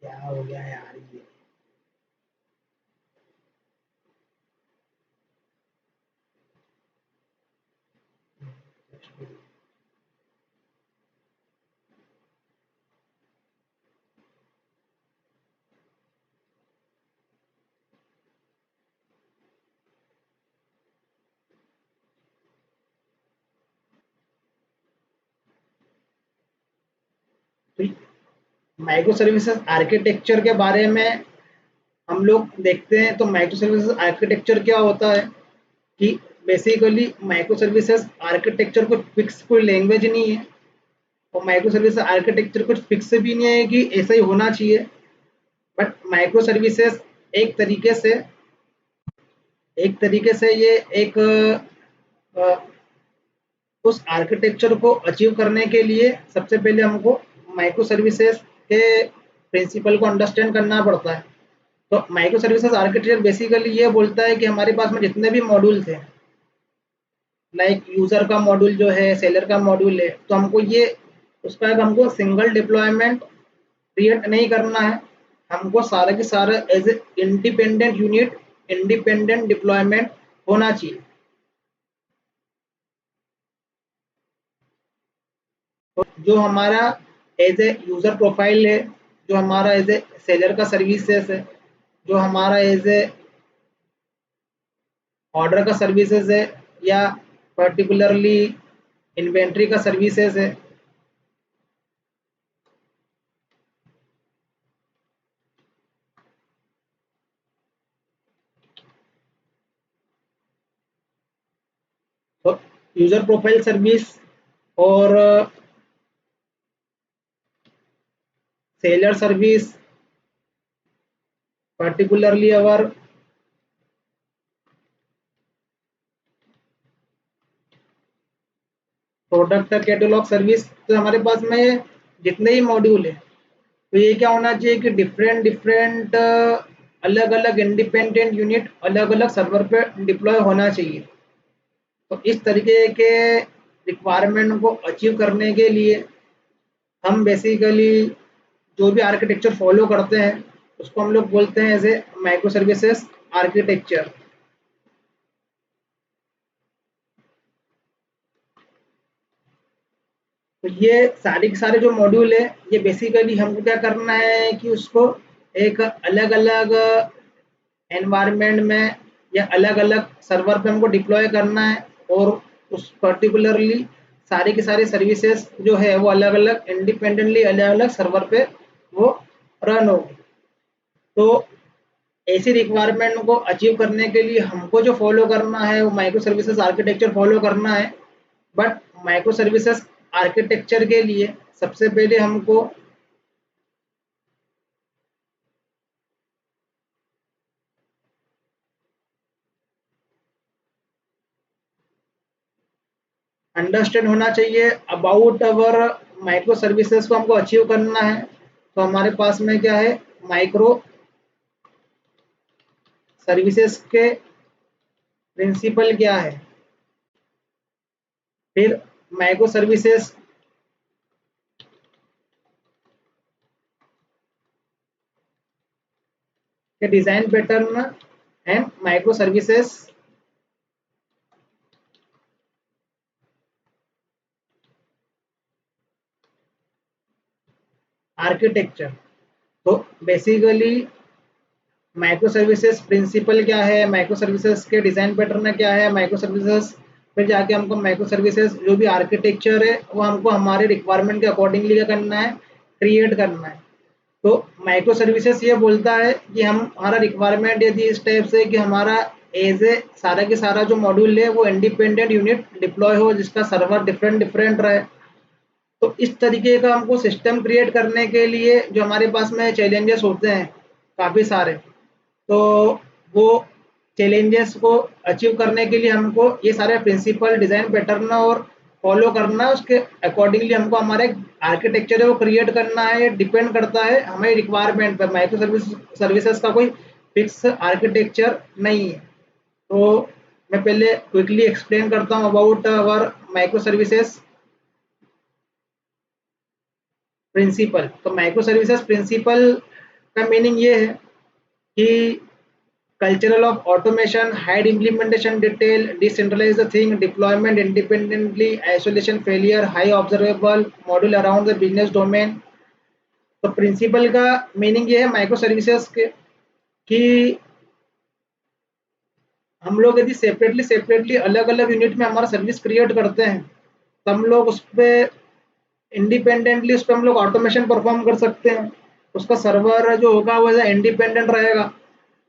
क्या हो गया यार ये। तो माइक्रो सर्विसेज आर्किटेक्चर के बारे में हम लोग देखते हैं, तो माइक्रो सर्विसेज आर्किटेक्चर क्या होता है कि बेसिकली माइक्रो सर्विसेज आर्किटेक्चर कुछ फिक्स कोई लैंग्वेज नहीं है, और माइक्रो सर्विसेज आर्किटेक्चर कुछ फिक्स भी नहीं है कि ऐसा ही होना चाहिए। बट माइक्रो सर्विसेज एक तरीके से ये एक उस आर्किटेक्चर को अचीव करने के लिए सबसे पहले हमको माइक्रो सर्विसेज के प्रिंसिपल को अंडरस्टैंड करना पड़ता है। तो माइक्रो सर्विसेज आर्किटेक्चर बेसिकली ये बोलता है कि हमारे पास में जितने भी मॉड्यूल थे, लाइक यूजर का मॉड्यूल जो है, सेलर का मॉड्यूल है, तो हमको ये उसका एक हमको सिंगल डिप्लॉयमेंट क्रिएट नहीं करना है, हमको सारा के सारा as a independent unit, independent deployment होना चाहिए। तो जो हमारा एज ए यूजर प्रोफाइल है, जो हमारा एज ए सेलर का सर्विसेज है, जो हमारा एज ए ऑर्डर का सर्विसेज है, या पर्टिकुलरली इन्वेंट्री का सर्विसेज है, तो यूजर प्रोफाइल सर्विस और सेलर सर्विस, पर्टिकुलरली अवर प्रोडक्ट कैटलॉग सर्विस, तो हमारे पास में जितने ही मॉड्यूल है, तो ये क्या होना चाहिए कि डिफरेंट डिफरेंट अलग अलग इंडिपेंडेंट यूनिट अलग अलग सर्वर पे डिप्लॉय होना चाहिए। तो इस तरीके के रिक्वायरमेंट को अचीव करने के लिए हम बेसिकली जो भी आर्किटेक्चर फॉलो करते हैं उसको हम लोग बोलते हैं as a micro services architecture. तो ये सारे के सारे जो मॉड्यूल है, ये बेसिकली हमको क्या करना है कि उसको एक अलग अलग एनवायरनमेंट में या अलग अलग सर्वर पे हमको डिप्लॉय करना है, और उस पर्टिकुलरली सारे के सारे सर्विसेज जो है वो अलग अलग इंडिपेंडेंटली अलग अलग सर्वर पे वो रन होगी। तो ऐसी रिक्वायरमेंट को अचीव करने के लिए हमको जो फॉलो करना है वो माइक्रो सर्विसेज आर्किटेक्चर फॉलो करना है। बट माइक्रो सर्विसेज आर्किटेक्चर के लिए सबसे पहले हमको अंडरस्टैंड होना चाहिए अबाउट अवर माइक्रो सर्विसेज को हमको अचीव करना है। तो हमारे पास में क्या है, माइक्रो सर्विसेज के प्रिंसिपल क्या है, फिर माइक्रो सर्विसेज के design pattern and micro services architecture. तो बेसिकली माइक्रो सर्विसेज प्रिंसिपल क्या है, माइक्रो सर्विसेज के डिजाइन पैटर्न क्या है, माइक्रो सर्विसेज फिर जाके हमको माइक्रो सर्विसेज जो भी आर्किटेक्चर है वो हमको हमारे रिक्वायरमेंट के अकॉर्डिंगली क्या करना है, क्रिएट करना है। तो माइक्रो सर्विसेज ये बोलता है कि हम हमारा रिक्वायरमेंट यदि इस टाइप से कि हमारा एज ए सारा के सारा जो मॉड्यूल है वो इंडिपेंडेंट यूनिट डिप्लॉय हो, जिसका सर्वर डिफरेंट डिफरेंट रहे। तो इस तरीके का हमको सिस्टम क्रिएट करने के लिए जो हमारे पास में चैलेंजेस होते हैं काफ़ी सारे, तो वो चैलेंजेस को अचीव करने के लिए हमको ये सारे प्रिंसिपल डिज़ाइन पैटर्न और फॉलो करना, उसके अकॉर्डिंगली हमको हमारे आर्किटेक्चर है वो क्रिएट करना है। डिपेंड करता है हमारी रिक्वायरमेंट पर, माइक्रो सर्विसेज का कोई फिक्स आर्किटेक्चर नहीं है। तो मैं पहले क्विकली एक्सप्लेन करता हूँ about our micro services principle. तो माइक्रो सर्विसेज प्रिंसिपल का मीनिंग ये है कि cultural of automation, hide implementation detail, decentralize the thing, deployment independently, isolation failure, high observable module around the business domain। तो principal का meaning ये है micro services के कि हम लोग यदि सेपरेटली सेपरेटली अलग अलग यूनिट में हमारा सर्विस क्रिएट करते हैं तो हम लोग उस पर इंडिपेंडेंटली उस पर हम लोग ऑटोमेशन परफॉर्म कर सकते हैं। उसका सर्वर जो होगा वो इंडिपेंडेंट रहेगा,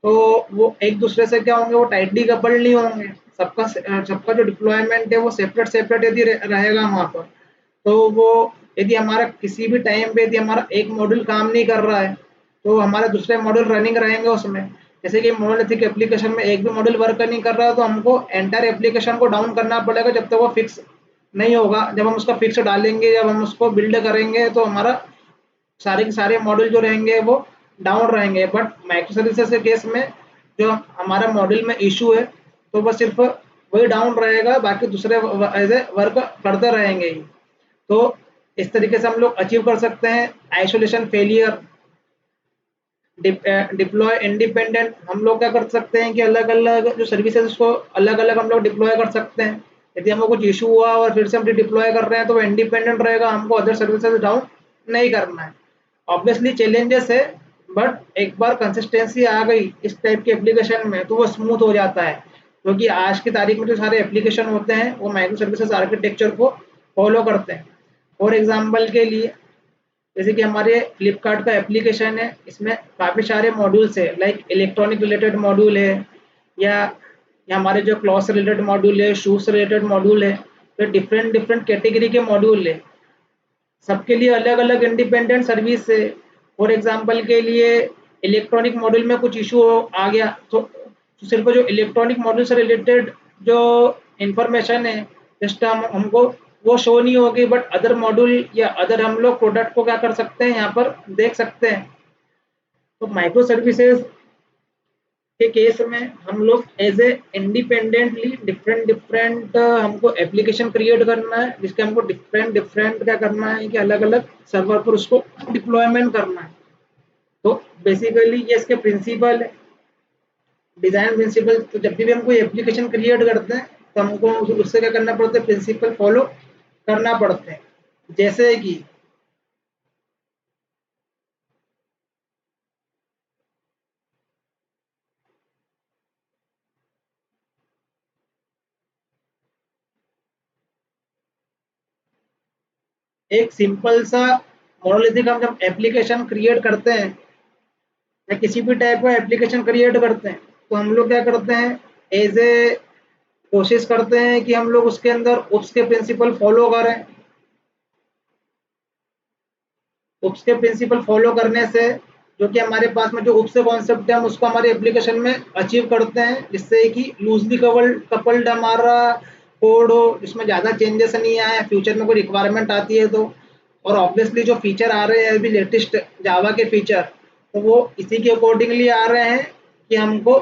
तो वो एक दूसरे से क्या होंगे, वो टाइटली कपल्ड नहीं होंगे। सबका जो डिप्लॉयमेंट है वो सेपरेट सेपरेट यदि रहेगा वहाँ पर, तो वो यदि हमारा किसी भी टाइम पे यदि हमारा एक मॉड्यूल काम नहीं कर रहा है तो हमारे दूसरे मॉड्यूल रनिंग रहेंगे उसमें। जैसे कि मोनोलिथिक एप्लीकेशन में एक भी मॉड्यूल वर्क नहीं कर रहा है तो हमको एंटायर एप्लीकेशन को डाउन करना पड़ेगा जब तक वो फिक्स नहीं होगा। जब हम उसका फिक्स डालेंगे, जब हम उसको बिल्ड करेंगे तो हमारा सारे के सारे मॉड्यूल जो रहेंगे वो डाउन रहेंगे। बट माइक्रो सर्विसेज के केस में जो हमारा मॉड्यूल में इशू है तो वो सिर्फ वही डाउन रहेगा, बाकी दूसरे एज ए वर्क करते रहेंगे ही। तो इस तरीके से हम लोग अचीव कर सकते हैं आइसोलेशन फेलियर। डिप्लॉय इंडिपेंडेंट हम लोग क्या कर सकते हैं कि अलग अलग जो सर्विसेज उसको अलग अलग हम लोग डिप्लॉय कर सकते हैं। यदि हमको कुछ इशू हुआ और फिर से हम डिप्लॉय कर रहे हैं तो वो इंडिपेंडेंट रहेगा, हमको अदर सर्विसेज डाउन नहीं करना है। ऑब्वियसली चैलेंजेस है, बट एक बार कंसिस्टेंसी आ गई इस टाइप के एप्लीकेशन में तो वो स्मूथ हो जाता है, क्योंकि आज की तारीख में जो सारे एप्लीकेशन होते हैं वो माइक्रो सर्विसेज आर्किटेक्चर को फॉलो करते हैं। फॉर एग्जाम्पल के लिए जैसे कि हमारे फ्लिपकार्ट का एप्लीकेशन है, इसमें काफ़ी सारे मॉड्यूल्स है, लाइक इलेक्ट्रॉनिक रिलेटेड मॉड्यूल है या हमारे जो क्लॉथ से रिलेटेड मॉड्यूल है, शूज से रिलेटेड मॉड्यूल है। तो डिफरेंट डिफरेंट कैटेगरी के मॉड्यूल है, सबके लिए अलग अलग इंडिपेंडेंट सर्विस है। फॉर एग्जांपल के लिए इलेक्ट्रॉनिक मॉड्यूल में कुछ इशू आ गया तो सिर्फ जो इलेक्ट्रॉनिक मॉड्यूल से रिलेटेड जो इंफॉर्मेशन है जस्ट हमको वो शो नहीं होगी, बट अदर मॉड्यूल या अदर हम लोग प्रोडक्ट को क्या कर सकते हैं यहाँ पर देख सकते हैं। तो माइक्रो सर्विसेज के केस में हम लोग as a independently different different हमको एप्लीकेशन क्रिएट करना है, जिसके हमको डिफरेंट डिफरेंट क्या करना है कि अलग अलग सर्वर पर उसको डिप्लॉयमेंट करना है। तो बेसिकली ये इसके प्रिंसिपल है, डिजाइन प्रिंसिपल। तो जब भी हम कोई एप्लीकेशन क्रिएट करते हैं तो हमको उससे क्या करना पड़ता है, प्रिंसिपल फॉलो करना पड़ते हैं। जैसे कि एक सिंपल सा मोनोलिथिक हम जब एप्लीकेशन क्रिएट करते हैं या किसी भी टाइप का एप्लीकेशन क्रिएट करते हैं तो हम लोग क्या करते हैं, एज ए कोशिश करते हैं कि हम लोग उसके अंदर उप्स के प्रिंसिपल फॉलो करें। उप्स के प्रिंसिपल फॉलो करने से जो कि हमारे पास में जो उप्स के कॉन्सेप्ट है हम उसको हमारे एप्लीकेशन में अचीव करते हैं, जिससे कि लूजली कपल्ड हमारा कोड हो, जिसमें ज़्यादा चेंजेस नहीं आए, फ्यूचर में कोई रिक्वायरमेंट आती है तो। और ऑब्वियसली जो फीचर आ रहे हैं अभी लेटेस्ट जावा के फीचर, तो वो इसी के अकॉर्डिंगली आ रहे हैं कि हमको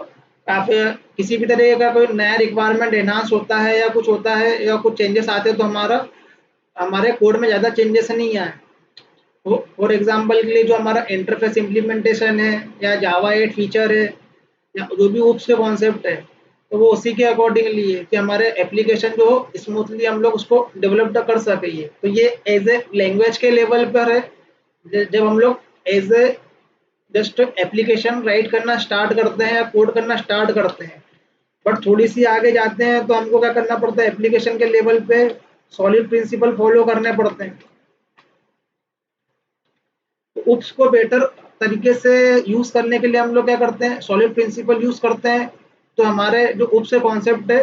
काफ़ी किसी भी तरह का कोई नया रिक्वायरमेंट एनहांस होता है या कुछ होता है या कुछ चेंजेस आते हैं तो हमारे कोड में ज़्यादा चेंजेस नहीं आए। फॉर एग्जांपल के लिए जो हमारा इंटरफेस इम्प्लीमेंटेशन है या जावा 8 फीचर है या जो भी उप्स के कॉन्सेप्ट है, तो वो उसी के अकॉर्डिंगली है कि हमारे एप्लीकेशन जो स्मूथली हम लोग उसको डेवलप कर सकें। तो ये एज ए लैंग्वेज के लेवल पर है, जब हम लोग as a just application write करना स्टार्ट करते हैं या कोड करना स्टार्ट करते हैं। बट थोड़ी सी आगे जाते हैं तो हमको क्या करना पड़ता है, एप्लीकेशन के लेवल पे सॉलिड प्रिंसिपल फॉलो करने पड़ते हैं। उप्स को बेटर तरीके से यूज करने के लिए हम लोग क्या करते हैं, सॉलिड प्रिंसिपल यूज करते हैं। तो हमारे जो उप्स के कॉन्सेप्ट है,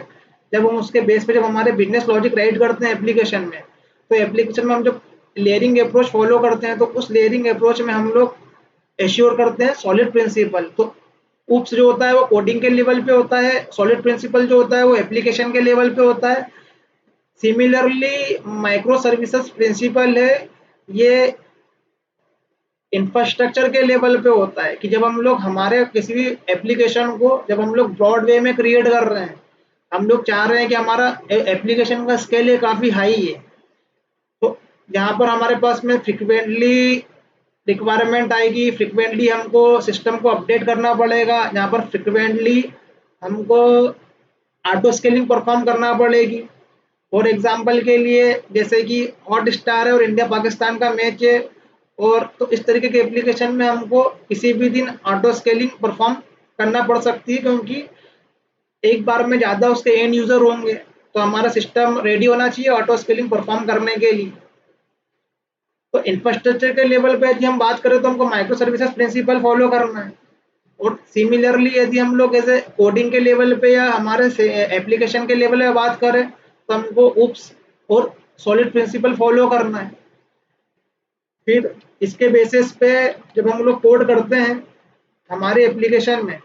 जब हम उसके बेस पे जब हमारे बिजनेस लॉजिक राइट करते हैं एप्लीकेशन में, तो एप्लीकेशन में हम जब लेयरिंग अप्रोच फॉलो करते हैं तो उस लेयरिंग अप्रोच में हम लोग एश्योर करते हैं सॉलिड प्रिंसिपल। तो उप्स जो होता है वो कोडिंग के लेवल पे होता है, सॉलिड प्रिंसिपल जो होता है वो एप्लीकेशन के लेवल पे होता है। सिमिलरली माइक्रो सर्विसेज प्रिंसिपल है, ये इंफ्रास्ट्रक्चर के लेवल पे होता है कि जब हम लोग हमारे किसी भी एप्लीकेशन को जब हम लोग ब्रॉड वे में क्रिएट कर रहे हैं, हम लोग चाह रहे हैं कि हमारा एप्लीकेशन का स्केल है काफ़ी हाई है, तो जहाँ पर हमारे पास में फ्रिक्वेंटली रिक्वायरमेंट आएगी, फ्रिक्वेंटली हमको सिस्टम को अपडेट करना पड़ेगा, जहाँ पर फ्रिक्वेंटली हमको ऑटो स्केलिंग परफॉर्म करना पड़ेगी। फॉर एग्जांपल के लिए जैसे कि हॉट स्टार है और इंडिया पाकिस्तान का मैच है, और तो इस तरीके के एप्लीकेशन में हमको किसी भी दिन ऑटो स्केलिंग परफॉर्म करना पड़ सकती है, क्योंकि एक बार में ज़्यादा उसके एंड यूज़र होंगे, तो हमारा सिस्टम रेडी होना चाहिए ऑटो स्केलिंग परफॉर्म करने के लिए। तो इंफ्रास्ट्रक्चर के लेवल पे यदि हम बात करें तो हमको माइक्रो सर्विसेज प्रिंसिपल फॉलो करना है, और सिमिलरली यदि हम लोग ऐसे कोडिंग के लेवल पे या हमारे एप्लीकेशन के लेवल पे बात करें तो हमको उप्स और सॉलिड प्रिंसिपल फॉलो करना है। फिर इसके बेसिस पे जब हम लोग कोड करते हैं हमारे एप्लीकेशन में,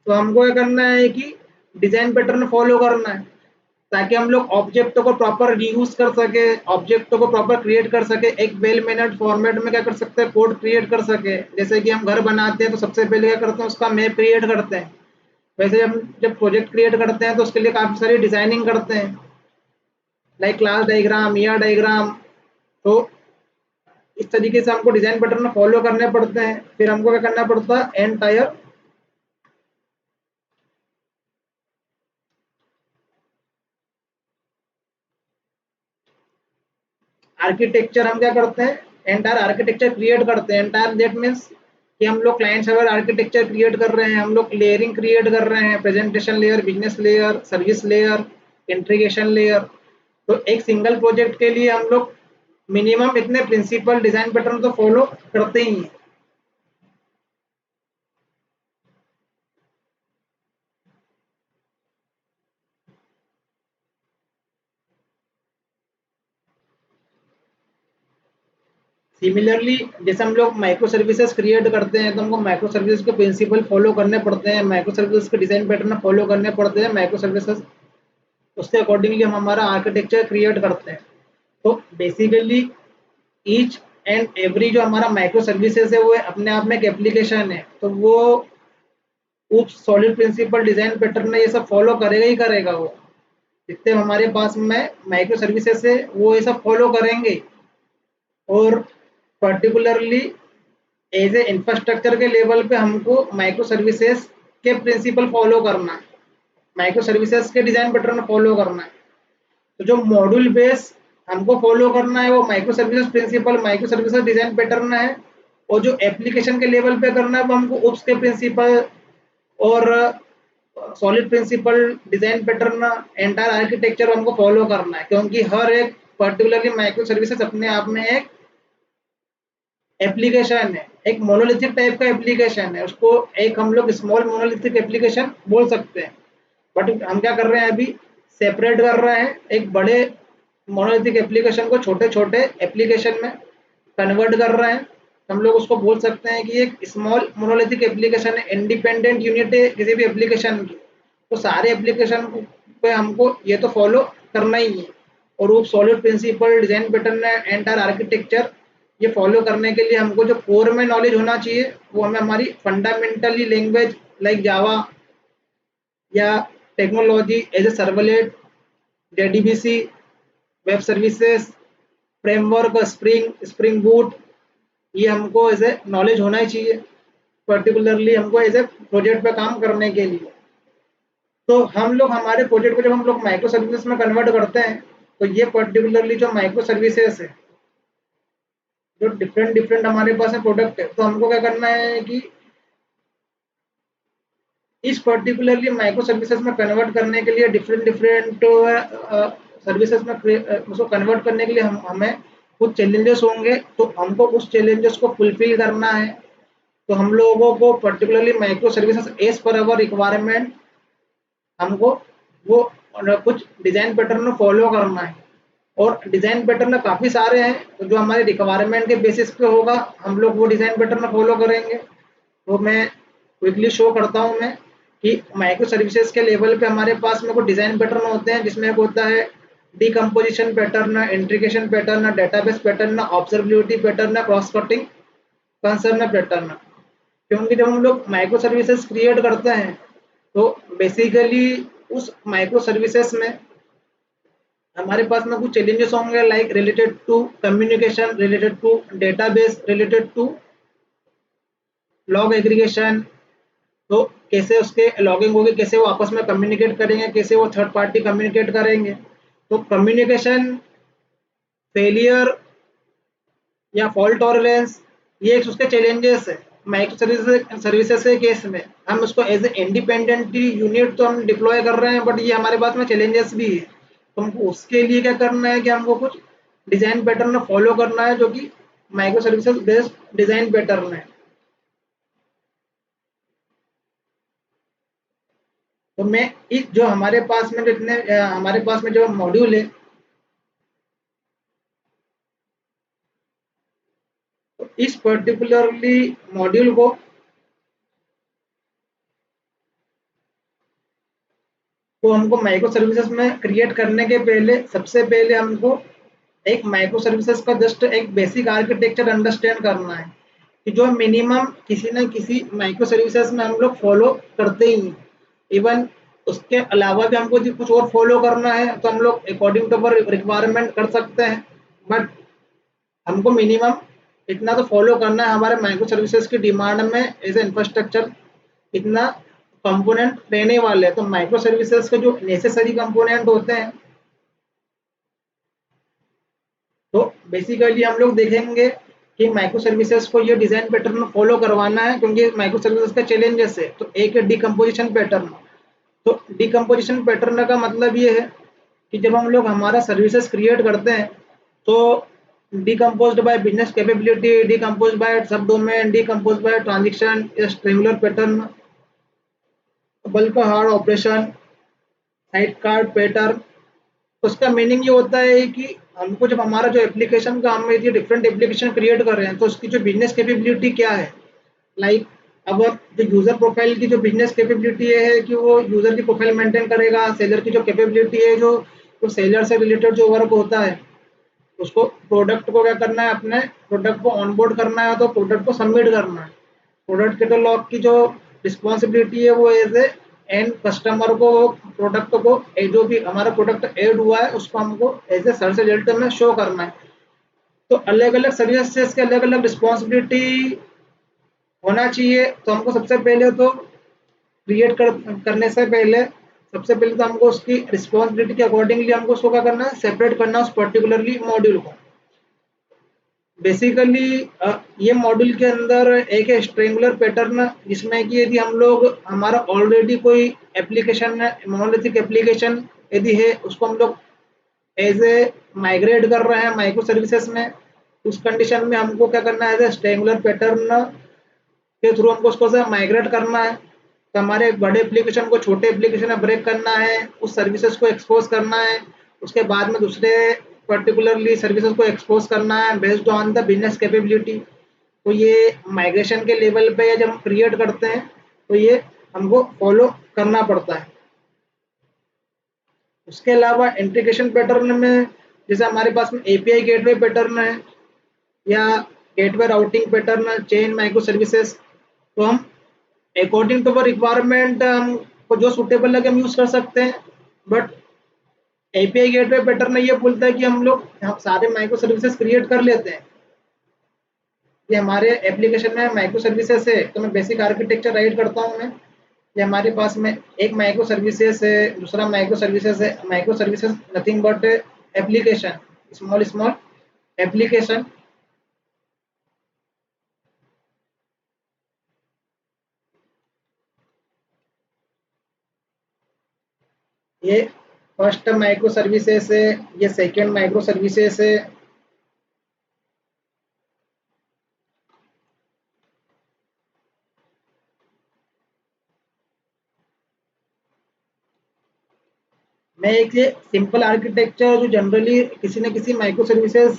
तो हमको क्या करना है कि डिजाइन पैटर्न फॉलो करना है, ताकि हम लोग ऑब्जेक्टों को प्रॉपर रीयूज कर सके, ऑब्जेक्टों को प्रॉपर क्रिएट कर सके, एक वेल मैनर्ड फॉर्मेट में क्या कर सकते हैं, कोड क्रिएट कर सके। जैसे कि हम घर बनाते हैं तो सबसे पहले क्या करते हैं, उसका मैप क्रिएट करते हैं। वैसे हम जब प्रोजेक्ट क्रिएट करते हैं तो उसके लिए काफ़ी सारी डिजाइनिंग करते हैं, like class diagram, ER diagram. तो इस तरीके से हमको डिजाइन पैटर्न फॉलो करने पड़ते हैं। फिर हमको क्या करना पड़ता है, एंटायर आर्किटेक्चर हम क्या करते हैं, एंटायर आर्किटेक्चर क्रिएट करते हैं। एंटायर दैट मीन्स कि हम लोग क्लाइंट सर्वर आर्किटेक्चर क्रिएट कर रहे हैं, हम लोग लेयरिंग क्रिएट कर रहे हैं, presentation layer, business layer, service layer, integration layer. तो एक सिंगल प्रोजेक्ट के लिए हम लोग मिनिमम इतने प्रिंसिपल डिजाइन पैटर्न तो फॉलो करते ही हैं। सिमिलरली जैसे हम लोग माइक्रो सर्विसेज क्रिएट करते हैं तो हमको माइक्रो सर्विसेज के प्रिंसिपल फॉलो करने पड़ते हैं, माइक्रो सर्विसेज के डिजाइन पैटर्न फॉलो करने पड़ते हैं, माइक्रो सर्विसेज उसके अकॉर्डिंगली हम हमारा आर्किटेक्चर क्रिएट करते हैं। तो बेसिकली ईच एंड एवरी जो हमारा माइक्रो सर्विसेज है वो अपने आप में एक एप्लीकेशन है, तो वो उप सॉलिड प्रिंसिपल डिजाइन पैटर्न में ये सब फॉलो करेगा ही करेगा। वो जितने हमारे पास में माइक्रो सर्विसेज है वो ये सब फॉलो करेंगे। और पर्टिकुलरली एज ए इंफ्रास्ट्रक्चर के लेवल पे हमको माइक्रो सर्विसेज के प्रिंसिपल फॉलो करना है, माइक्रो सर्विसेज के डिजाइन पैटर्न फॉलो करना है। तो जो मॉड्यूल बेस हमको फॉलो करना है वो micro services principle, micro services design pattern है, और जो एप्लीकेशन के लेवल पे करना है वो हमको उप्स के प्रिंसिपल और solid principle, design pattern, entire architecture हमको फॉलो करना है, क्योंकि हर एक पर्टिकुलरली माइक्रो सर्विसेज अपने आप में एक एप्लीकेशन है, एक मोनोलिथिक टाइप का एप्लीकेशन है। उसको एक हम लोग स्मॉल मोनोलिथिक एप्लीकेशन बोल सकते हैं, बट हम क्या कर रहे हैं अभी, सेपरेट कर रहे हैं एक बड़े मोनोलिथिक एप्लीकेशन को छोटे छोटे एप्लीकेशन में कन्वर्ट कर रहे हैं। हम लोग उसको बोल सकते हैं कि एक स्मॉल मोनोलिथिक एप्लीकेशन है, इंडिपेंडेंट यूनिट है किसी भी एप्लीकेशन की। तो सारे एप्लीकेशन पे हमको ये तो फॉलो करना ही है, और वो solid principle, design pattern, entire architecture, ये फॉलो करने के लिए हमको जो कोर में नॉलेज होना चाहिए वो हमें हमारी फंडामेंटली लैंग्वेज लाइक जावा या technology as a servlet, JDBC, web services, framework, spring boot, ये हमको एज ए नॉलेज होना ही चाहिए, पर्टिकुलरली हमको एज ए प्रोजेक्ट पे काम करने के लिए। तो हम लोग हमारे प्रोजेक्ट को जब हम लोग माइक्रो सर्विसेज में कन्वर्ट करते हैं तो ये पर्टिकुलरली जो माइक्रो सर्विसेज है, जो डिफरेंट डिफरेंट हमारे पास है प्रोडक्ट है, तो हमको क्या करना है कि इस पर्टिकुलरली माइक्रो सर्विसेज में कन्वर्ट करने के लिए डिफरेंट डिफरेंट सर्विसेज में उसको कन्वर्ट करने के लिए हमें कुछ चैलेंजेस होंगे, तो हमको उस चैलेंजेस को फुलफिल करना है। तो हम लोगों को particularly micro services as per अवर रिक्वायरमेंट हमको वो कुछ डिजाइन पैटर्न फॉलो करना है, और डिजाइन पैटर्न काफ़ी सारे हैं, तो जो हमारे रिक्वायरमेंट के बेसिस पे होगा हम लोग वो डिजाइन पैटर्न फॉलो करेंगे। तो मैं क्विकली शो करता हूँ मैं कि माइक्रो सर्विसेज के लेवल पे हमारे पास में कुछ डिजाइन पैटर्न होते हैं, जिसमें एक होता है decomposition pattern, integration pattern, database pattern, observability pattern, cross cutting concern pattern. क्योंकि जब हम लोग माइक्रो सर्विसेज क्रिएट करते हैं तो बेसिकली उस माइक्रो सर्विसेज में हमारे पास में कुछ चैलेंजेस होंगे like related to communication, related to database, related to log aggregation. तो कैसे उसके लॉगिंग होगी, कैसे वो आपस में कम्युनिकेट करेंगे, कैसे वो थर्ड पार्टी कम्युनिकेट करेंगे। तो कम्युनिकेशन फेलियर या फॉल्ट टॉलरेंस, ये एक उसके चैलेंजेस है माइक्रो सर्विसेज सर्विसेज के केस में। हम उसको एज ए इंडिपेंडेंट यूनिट तो हम डिप्लॉय कर रहे हैं, बट ये हमारे पास में चैलेंजेस भी है। तो हमको उसके लिए क्या करना है कि हमको कुछ डिजाइन पैटर्न फॉलो करना है जो कि micro services based design pattern है। तो मैं इस जो हमारे पास में जितने हमारे पास में जो मॉड्यूल है, तो इस पर्टिकुलरली मॉड्यूल को हमको माइक्रो सर्विसेज में क्रिएट करने के पहले सबसे पहले हमको एक माइक्रो सर्विसेज का जस्ट एक बेसिक आर्किटेक्चर अंडरस्टैंड करना है कि जो मिनिमम किसी न किसी माइक्रो सर्विसेज में हम लोग फॉलो करते ही हैं। इवन उसके अलावा भी हमको कुछ और फॉलो करना है तो हम लोग अकॉर्डिंग टू रिक्वायरमेंट कर सकते हैं, बट हमको मिनिमम इतना तो फॉलो करना है। हमारे माइक्रो सर्विसेज की डिमांड में एज ए इंफ्रास्ट्रक्चर इतना कंपोनेंट रहने वाले हैं। तो माइक्रो सर्विसेज के जो नेसेसरी कंपोनेंट होते हैं, तो बेसिकली हम लोग देखेंगे कि माइक्रो सर्विसेज को ये डिजाइन पैटर्न फॉलो करवाना है, क्योंकि माइक्रो सर्विसेज का चैलेंजेस है। तो एक है डिकम्पोजिशन पैटर्न। तो डिकम्पोजिशन पैटर्न का मतलब ये है कि जब हम लोग हमारा सर्विसेज क्रिएट करते हैं, तो decomposed by business capability, decomposed by sub domain, decomposed by transaction, strangler pattern, bulkhead operation, sidecar pattern. उसका मीनिंग ये होता है कि हमको जब हमारा जो एप्लीकेशन का हम ये डिफरेंट एप्लीकेशन क्रिएट कर रहे हैं, तो उसकी जो बिजनेस कैपेबिलिटी क्या है। लाइक अब जो यूजर प्रोफाइल की जो बिजनेस कैपेबिलिटी है कि वो यूजर की प्रोफाइल मेंटेन करेगा। सेलर की जो कैपेबिलिटी है, जो तो सेलर से रिलेटेड जो वर्क होता है, उसको प्रोडक्ट को क्या करना है, अपने प्रोडक्ट को ऑनबोर्ड करना है, तो प्रोडक्ट को सबमिट करना है। प्रोडक्ट कैटलॉग की जो रिस्पॉन्सिबिलिटी है वो एज ए एंड कस्टमर को प्रोडक्ट को जो भी हमारा प्रोडक्ट ऐड हुआ है उसको हमको एज ए सर्च रिजल्ट में शो करना है। तो अलग अलग सर्विसेज के अलग अलग रिस्पॉन्सिबिलिटी होना चाहिए। तो हमको सबसे पहले तो करने से पहले सबसे पहले तो हमको उसकी रिस्पॉन्सिबिलिटी के अकॉर्डिंगली हमको उसको क्या करना है, सेपरेट करना है उस पर्टिकुलरली मॉड्यूल को। बेसिकली ये मॉड्यूल के अंदर एक है स्ट्रिंगुलर पैटर्न, जिसमें कि यदि हम लोग हमारा ऑलरेडी कोई एप्लीकेशन है, मोनोलिथिक एप्लीकेशन यदि है, उसको हम लोग एज ए माइग्रेट कर रहे हैं माइक्रो सर्विसेज में, उस कंडीशन में हमको क्या करना है, एज ए स्ट्रिंगुलर पैटर्न के थ्रू हमको उसको से माइग्रेट करना है। तो हमारे बड़े एप्लीकेशन को छोटे एप्लीकेशन में ब्रेक करना है, उस सर्विसेज को एक्सपोज करना है, उसके बाद में दूसरे पर्टिकुलरली सर्विसेज को एक्सपोज करना है based on the business capability. तो ये माइग्रेशन के लेवल पे या जब हम क्रिएट करते हैं, तो ये हमको फॉलो करना पड़ता है। उसके अलावा इंटीग्रेशन पैटर्न में जैसे हमारे पास में एपीआई गेटवे पैटर्न है या gateway routing pattern, chain micro services, तो हम अकॉर्डिंग टू रिक्वायरमेंट हमको जो सूटेबल लगे हम यूज कर सकते हैं। बट एपीआई गेटवे पैटर्न ये बोलता है कि हम सारे माइक्रो सर्विसेज क्रिएट कर लेते हैं। ये हमारे एप्लीकेशन में माइक्रो सर्विसेज है, तो मैं बेसिक आर्किटेक्चर राइट करता हूँ मैं। ये हमारे पास में एक माइक्रो सर्विसेज है, दूसरा माइक्रो सर्विसेज है। Micro services nothing but application, small small application. ये फर्स्ट माइक्रो सर्विसेज है, ये सेकेंड माइक्रो सर्विसेज है। मैं एक ये सिंपल आर्किटेक्चर जो जनरली किसी न किसी माइक्रो सर्विसेज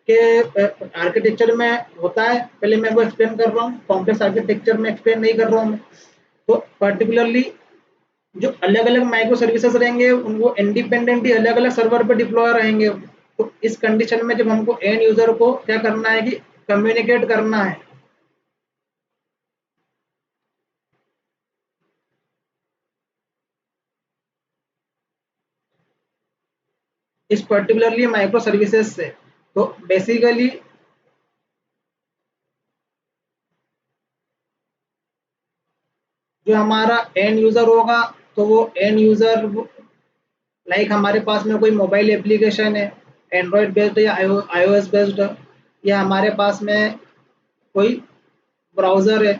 के आर्किटेक्चर में होता है, पहले मैं वो एक्सप्लेन कर रहा हूँ। कॉम्प्लेक्स आर्किटेक्चर में एक्सप्लेन नहीं कर रहा हूँ मैं। तो पर्टिकुलरली जो अलग अलग माइक्रो सर्विसेज रहेंगे वो इंडिपेंडेंटली अलग अलग सर्वर पर डिप्लॉय रहेंगे। तो इस कंडीशन में जब हमको एंड यूजर को क्या करना है कि कम्युनिकेट करना है, इस पर्टिकुलरली माइक्रो सर्विसेज से। तो बेसिकली जो हमारा एंड यूजर होगा, तो वो एंड यूजर लाइक हमारे पास में कोई मोबाइल एप्लीकेशन है एंड्रॉयड बेस्ड या आईओएस बेस्ड, या हमारे पास में कोई ब्राउज़र है,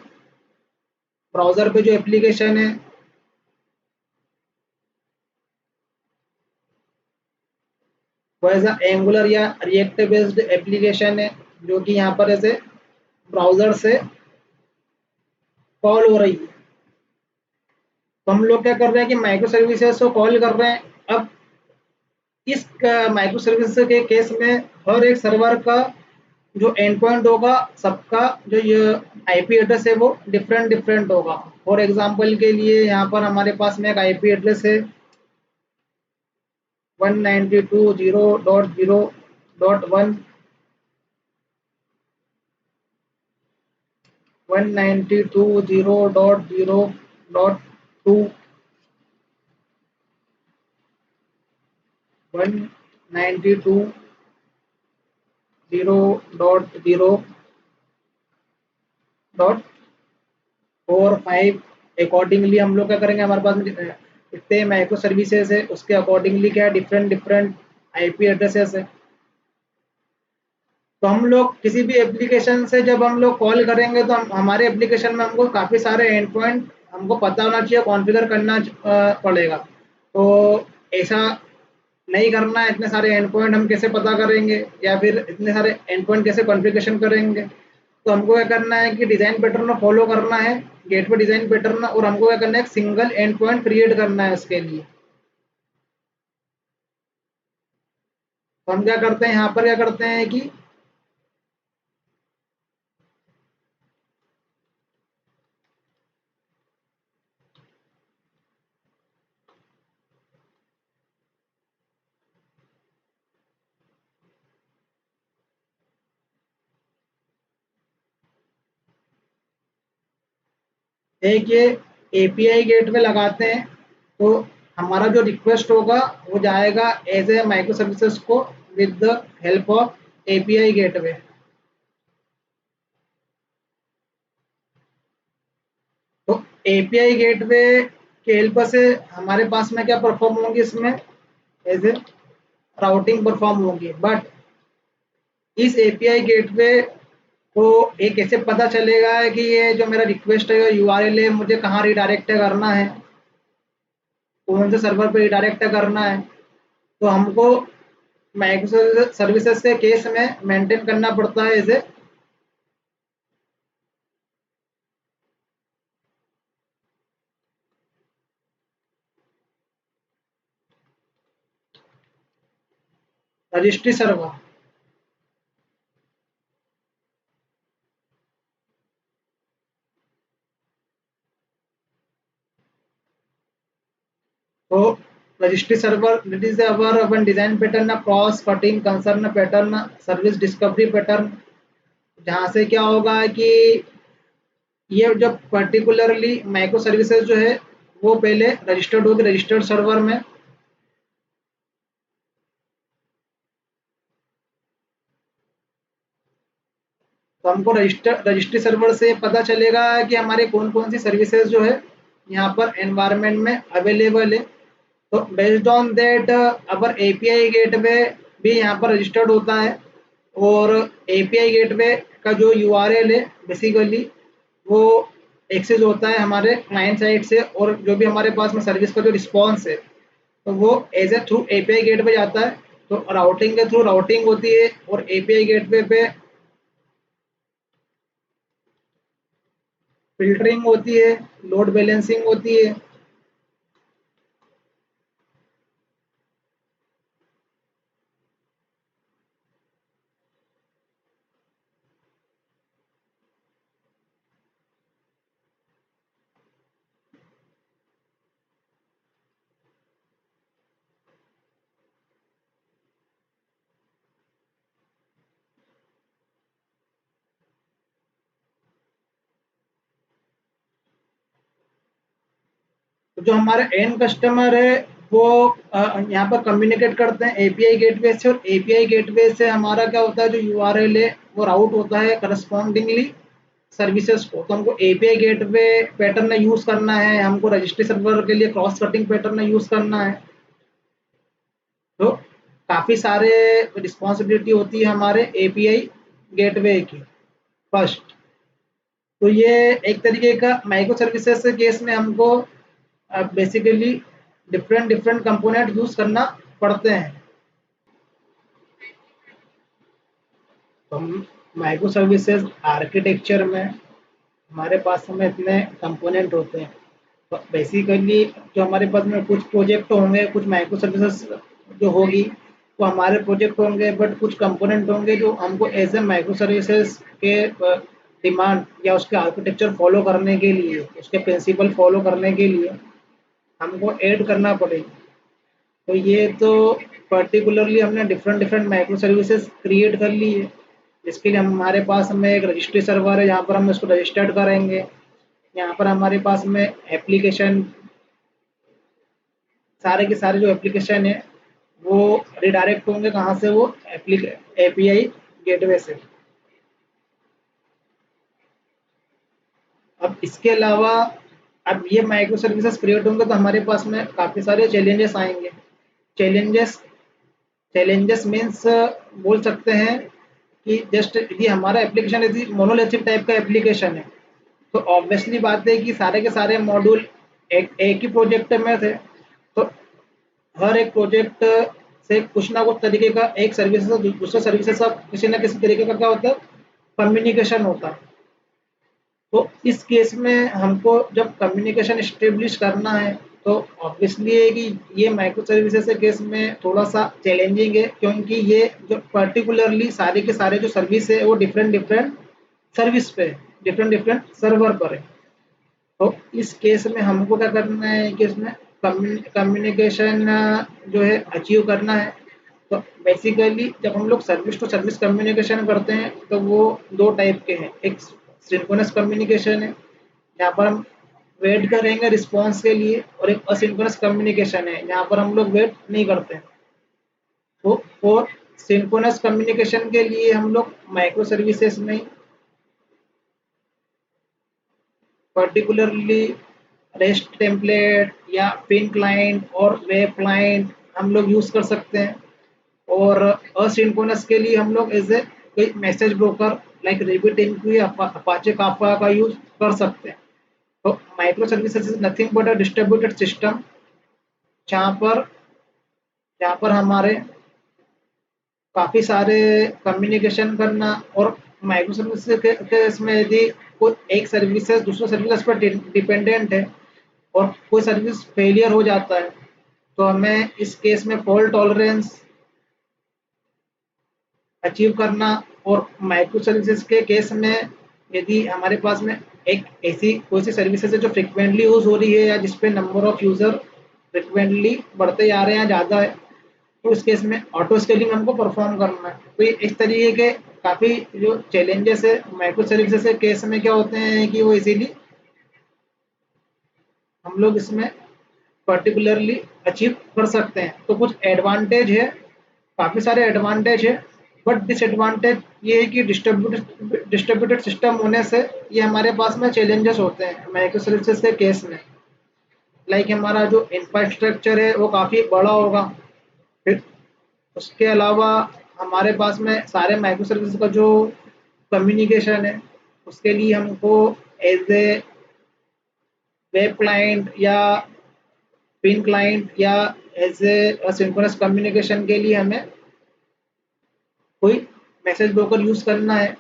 ब्राउज़र पे जो एप्लीकेशन है वो एज एंगुलर या रिएक्ट बेस्ड एप्लीकेशन है, जो कि यहाँ पर ऐसे ब्राउज़र से कॉल हो रही है। तो हम लोग क्या कर रहे हैं कि माइक्रो सर्विसेज को कॉल कर रहे हैं। अब इस माइक्रो सर्विस के केस में हर एक सर्वर का जो एंड पॉइंट होगा, सबका जो ये आईपी एड्रेस है वो डिफरेंट डिफरेंट होगा। फॉर एग्जांपल के लिए यहाँ पर हमारे पास में एक आईपी एड्रेस है 192.0.0.1, 192.0.0.2, 192.0.0.4 5। अकॉर्डिंगली हम लोग क्या करेंगे, हमारे पास में इतने माइक्रो सर्विसेज है उसके अकॉर्डिंगली क्या है, डिफरेंट डिफरेंट आईपी एड्रेसेस है। तो हम लोग किसी भी एप्लीकेशन से जब हम लोग कॉल करेंगे तो हमारे एप्लीकेशन में हमको काफ़ी सारे एंड पॉइंट हमको पता होना चाहिए, कॉन्फ़िगर करना पड़ेगा। तो ऐसा नहीं करना है, इतने सारे एंड पॉइंट हम कैसे पता करेंगे या फिर इतने सारे एंड पॉइंट कैसे कॉन्फ़िगरेशन करेंगे। तो हमको क्या करना है कि डिज़ाइन पैटर्न फॉलो करना है, गेटवे डिज़ाइन पैटर्न, और हमको क्या करना है, एक सिंगल एंड पॉइंट क्रिएट करना है उसके लिए। तो हम क्या करते हैं, यहाँ पर क्या करते हैं कि एक ये एपीआई गेटवे लगाते हैं। तो हमारा जो रिक्वेस्ट होगा वो जाएगा एज ए माइक्रो सर्विसेज को with the help of API gateway. तो एपीआई गेटवे के हेल्प से हमारे पास में क्या परफॉर्म होंगी, इसमें एज ए राउटिंग परफॉर्म होगी। बट इस एपीआई गेटवे को ये कैसे पता चलेगा कि ये जो मेरा रिक्वेस्ट है यूआरएल है, मुझे कहाँ रिडायरेक्ट करना है, कौन से सर्वर पे रिडायरेक्ट करना है। तो हमको माइक्रो सर्विसेज के केस में मेंटेन करना पड़ता है इसे। Registry server. तो registry server that is our one design pattern, cross cutting concern pattern, service discovery pattern. जहाँ से क्या होगा कि ये जब पर्टिकुलरली माइक्रो सर्विसेज जो है वो पहले रजिस्टर्ड होगी रजिस्टर्ड सर्वर में। तो हमको रजिस्ट्री सर्वर से पता चलेगा कि हमारे कौन कौन सी सर्विसेज जो है यहाँ पर एनवायरनमेंट में अवेलेबल है। तो based on that our API gateway भी यहाँ पर रजिस्टर्ड होता है। और एपीआई गेटवे का जो यूआरएल है बेसिकली वो एक्सेस होता है हमारे क्लाइंट साइड से, और जो भी हमारे पास में सर्विस का जो रिस्पॉन्स है तो वो as a through API gateway जाता है। तो राउटिंग के थ्रू राउटिंग होती है, और एपीआई गेटवे पे फ़िल्टरिंग होती है, लोड बैलेंसिंग होती है। तो जो हमारे एंड कस्टमर है वो यहाँ पर कम्युनिकेट करते हैं एपीआई गेटवे से, और एपीआई गेटवे से हमारा क्या होता है, जो यूआरएल है वो राउट होता है करस्पॉन्डिंगली सर्विसेज को। तो हमको एपीआई गेटवे पैटर्न यूज करना है, हमको रजिस्ट्री सर्वर के लिए क्रॉस कटिंग पैटर्न यूज करना है। तो काफी सारे रिस्पॉन्सिबिलिटी होती है हमारे एपीआई गेटवे की। फर्स्ट तो ये एक तरीके का माइक्रो सर्विसेज के केस में हमको basically different different component use करना पड़ते हैं। तो हम माइक्रो सर्विसेज आर्किटेक्चर में हमारे पास में इतने कंपोनेंट होते हैं। तो बेसिकली जो हमारे पास में कुछ प्रोजेक्ट होंगे, कुछ माइक्रो सर्विसेज जो होगी तो हमारे प्रोजेक्ट होंगे, बट कुछ कंपोनेंट होंगे जो हमको एज ए माइक्रो सर्विसेज के डिमांड या उसके आर्किटेक्चर फॉलो करने के लिए, उसके प्रिंसिपल फॉलो करने के लिए हमको ऐड करना पड़ेगी। तो ये तो पर्टिकुलरली हमने different different micro services create कर ली है, जिसके लिए हमारे पास में एक रजिस्ट्री सर्वर है जहाँ पर हम इसको रजिस्टर्ड करेंगे। यहाँ पर हमारे पास में एप्लीकेशन, सारे के सारे जो एप्लीकेशन है वो रिडायरेक्ट होंगे कहाँ से, वो एपीआई गेटवे से। अब इसके अलावा अब ये माइक्रो सर्विसेज क्रिएट होंगे तो हमारे पास में काफ़ी सारे चैलेंजेस आएंगे। चैलेंजेस चैलेंजेस मीन्स बोल सकते हैं कि जस्ट यदि हमारा एप्लीकेशन यदि मोनोलिथिक टाइप का एप्लीकेशन है तो ऑब्वियसली बात है कि सारे के सारे मॉड्यूल एक ही प्रोजेक्ट में थे। तो हर एक प्रोजेक्ट से कुछ ना कुछ तरीके का एक सर्विस से दूसरे सर्विसेज का किसी ना किसी तरीके का क्या होता है, कम्युनिकेशन होता है। तो इस केस में हमको जब कम्युनिकेशन इस्टेब्लिश करना है तो ऑब्वियसली है कि ये माइक्रो सर्विसेज के केस में थोड़ा सा चैलेंजिंग है, क्योंकि ये जो पर्टिकुलरली सारे के सारे जो सर्विस है वो डिफरेंट डिफरेंट सर्विस पे, डिफरेंट डिफरेंट सर्वर पर है। तो इस केस में हमको क्या करना है कि इसमें कम्युनिकेशन जो है अचीव करना है। तो बेसिकली जब हम लोग सर्विस टू सर्विस कम्युनिकेशन करते हैं तो वो दो टाइप के हैं। एक सिंक्रोनस कम्युनिकेशन है जहाँ पर हम वेट करेंगे रिस्पॉन्स के लिए, और एक असिंक्रोनस कम्युनिकेशन है जहाँ पर हम लोग वेट नहीं करते हैं। तो फॉर सिंक्रोनस कम्युनिकेशन के लिए हम लोग माइक्रो सर्विसेज में पर्टिकुलरली रेस्ट टेम्पलेट या पिन क्लाइंट और वेब क्लाइंट हम लोग यूज़ कर सकते हैं। और असिंक्रोनस के लिए हम लोग एज ए कोई मैसेज ब्रोकर लाइक रेबिट या अपाचे काफा का यूज कर सकते हैं। तो micro services is nothing but a distributed system जहाँ पर जहाँ पर हमारे काफ़ी सारे कम्युनिकेशन करना, और माइक्रो सर्विस के केस में यदि कोई एक सर्विसेज दूसरे सर्विसेज पर डिपेंडेंट है और कोई सर्विस फेलियर हो जाता है तो हमें इस केस में फॉल्ट टॉलरेंस अचीव करना। और माइक्रो सर्विसेज के केस में यदि हमारे पास में एक ऐसी कोई सी सर्विसेज है जो फ्रिक्वेंटली यूज हो रही है या जिस पे नंबर ऑफ यूजर फ्रिक्वेंटली बढ़ते जा रहे हैं, ज़्यादा है, तो इस केस में ऑटो स्केलिंग हमको परफॉर्म करना है। तो ये इस तरीके के काफ़ी जो चैलेंजेस है माइक्रो सर्विसेज के केस में क्या होते हैं कि वो इजीली हम लोग इसमें पर्टिकुलरली अचीव कर सकते हैं। तो कुछ एडवांटेज है, काफ़ी सारे एडवांटेज है, बट डिसएडवांटेज ये है कि डिस्ट्रीब्यूटेड सिस्टम होने से ये हमारे पास में चैलेंजेस होते हैं माइक्रो सर्विसेज के केस में। लाइक हमारा जो इंफ्रास्ट्रक्चर है वो काफ़ी बड़ा होगा। फिर उसके अलावा हमारे पास में सारे माइक्रो सर्विस का जो कम्युनिकेशन है उसके लिए हमको एज ए वेब क्लाइंट या पिन क्लाइंट या एज ए सिंक्रोनस कम्युनिकेशन के लिए हमें कोई मैसेज ब्रोकर यूज़ करना है।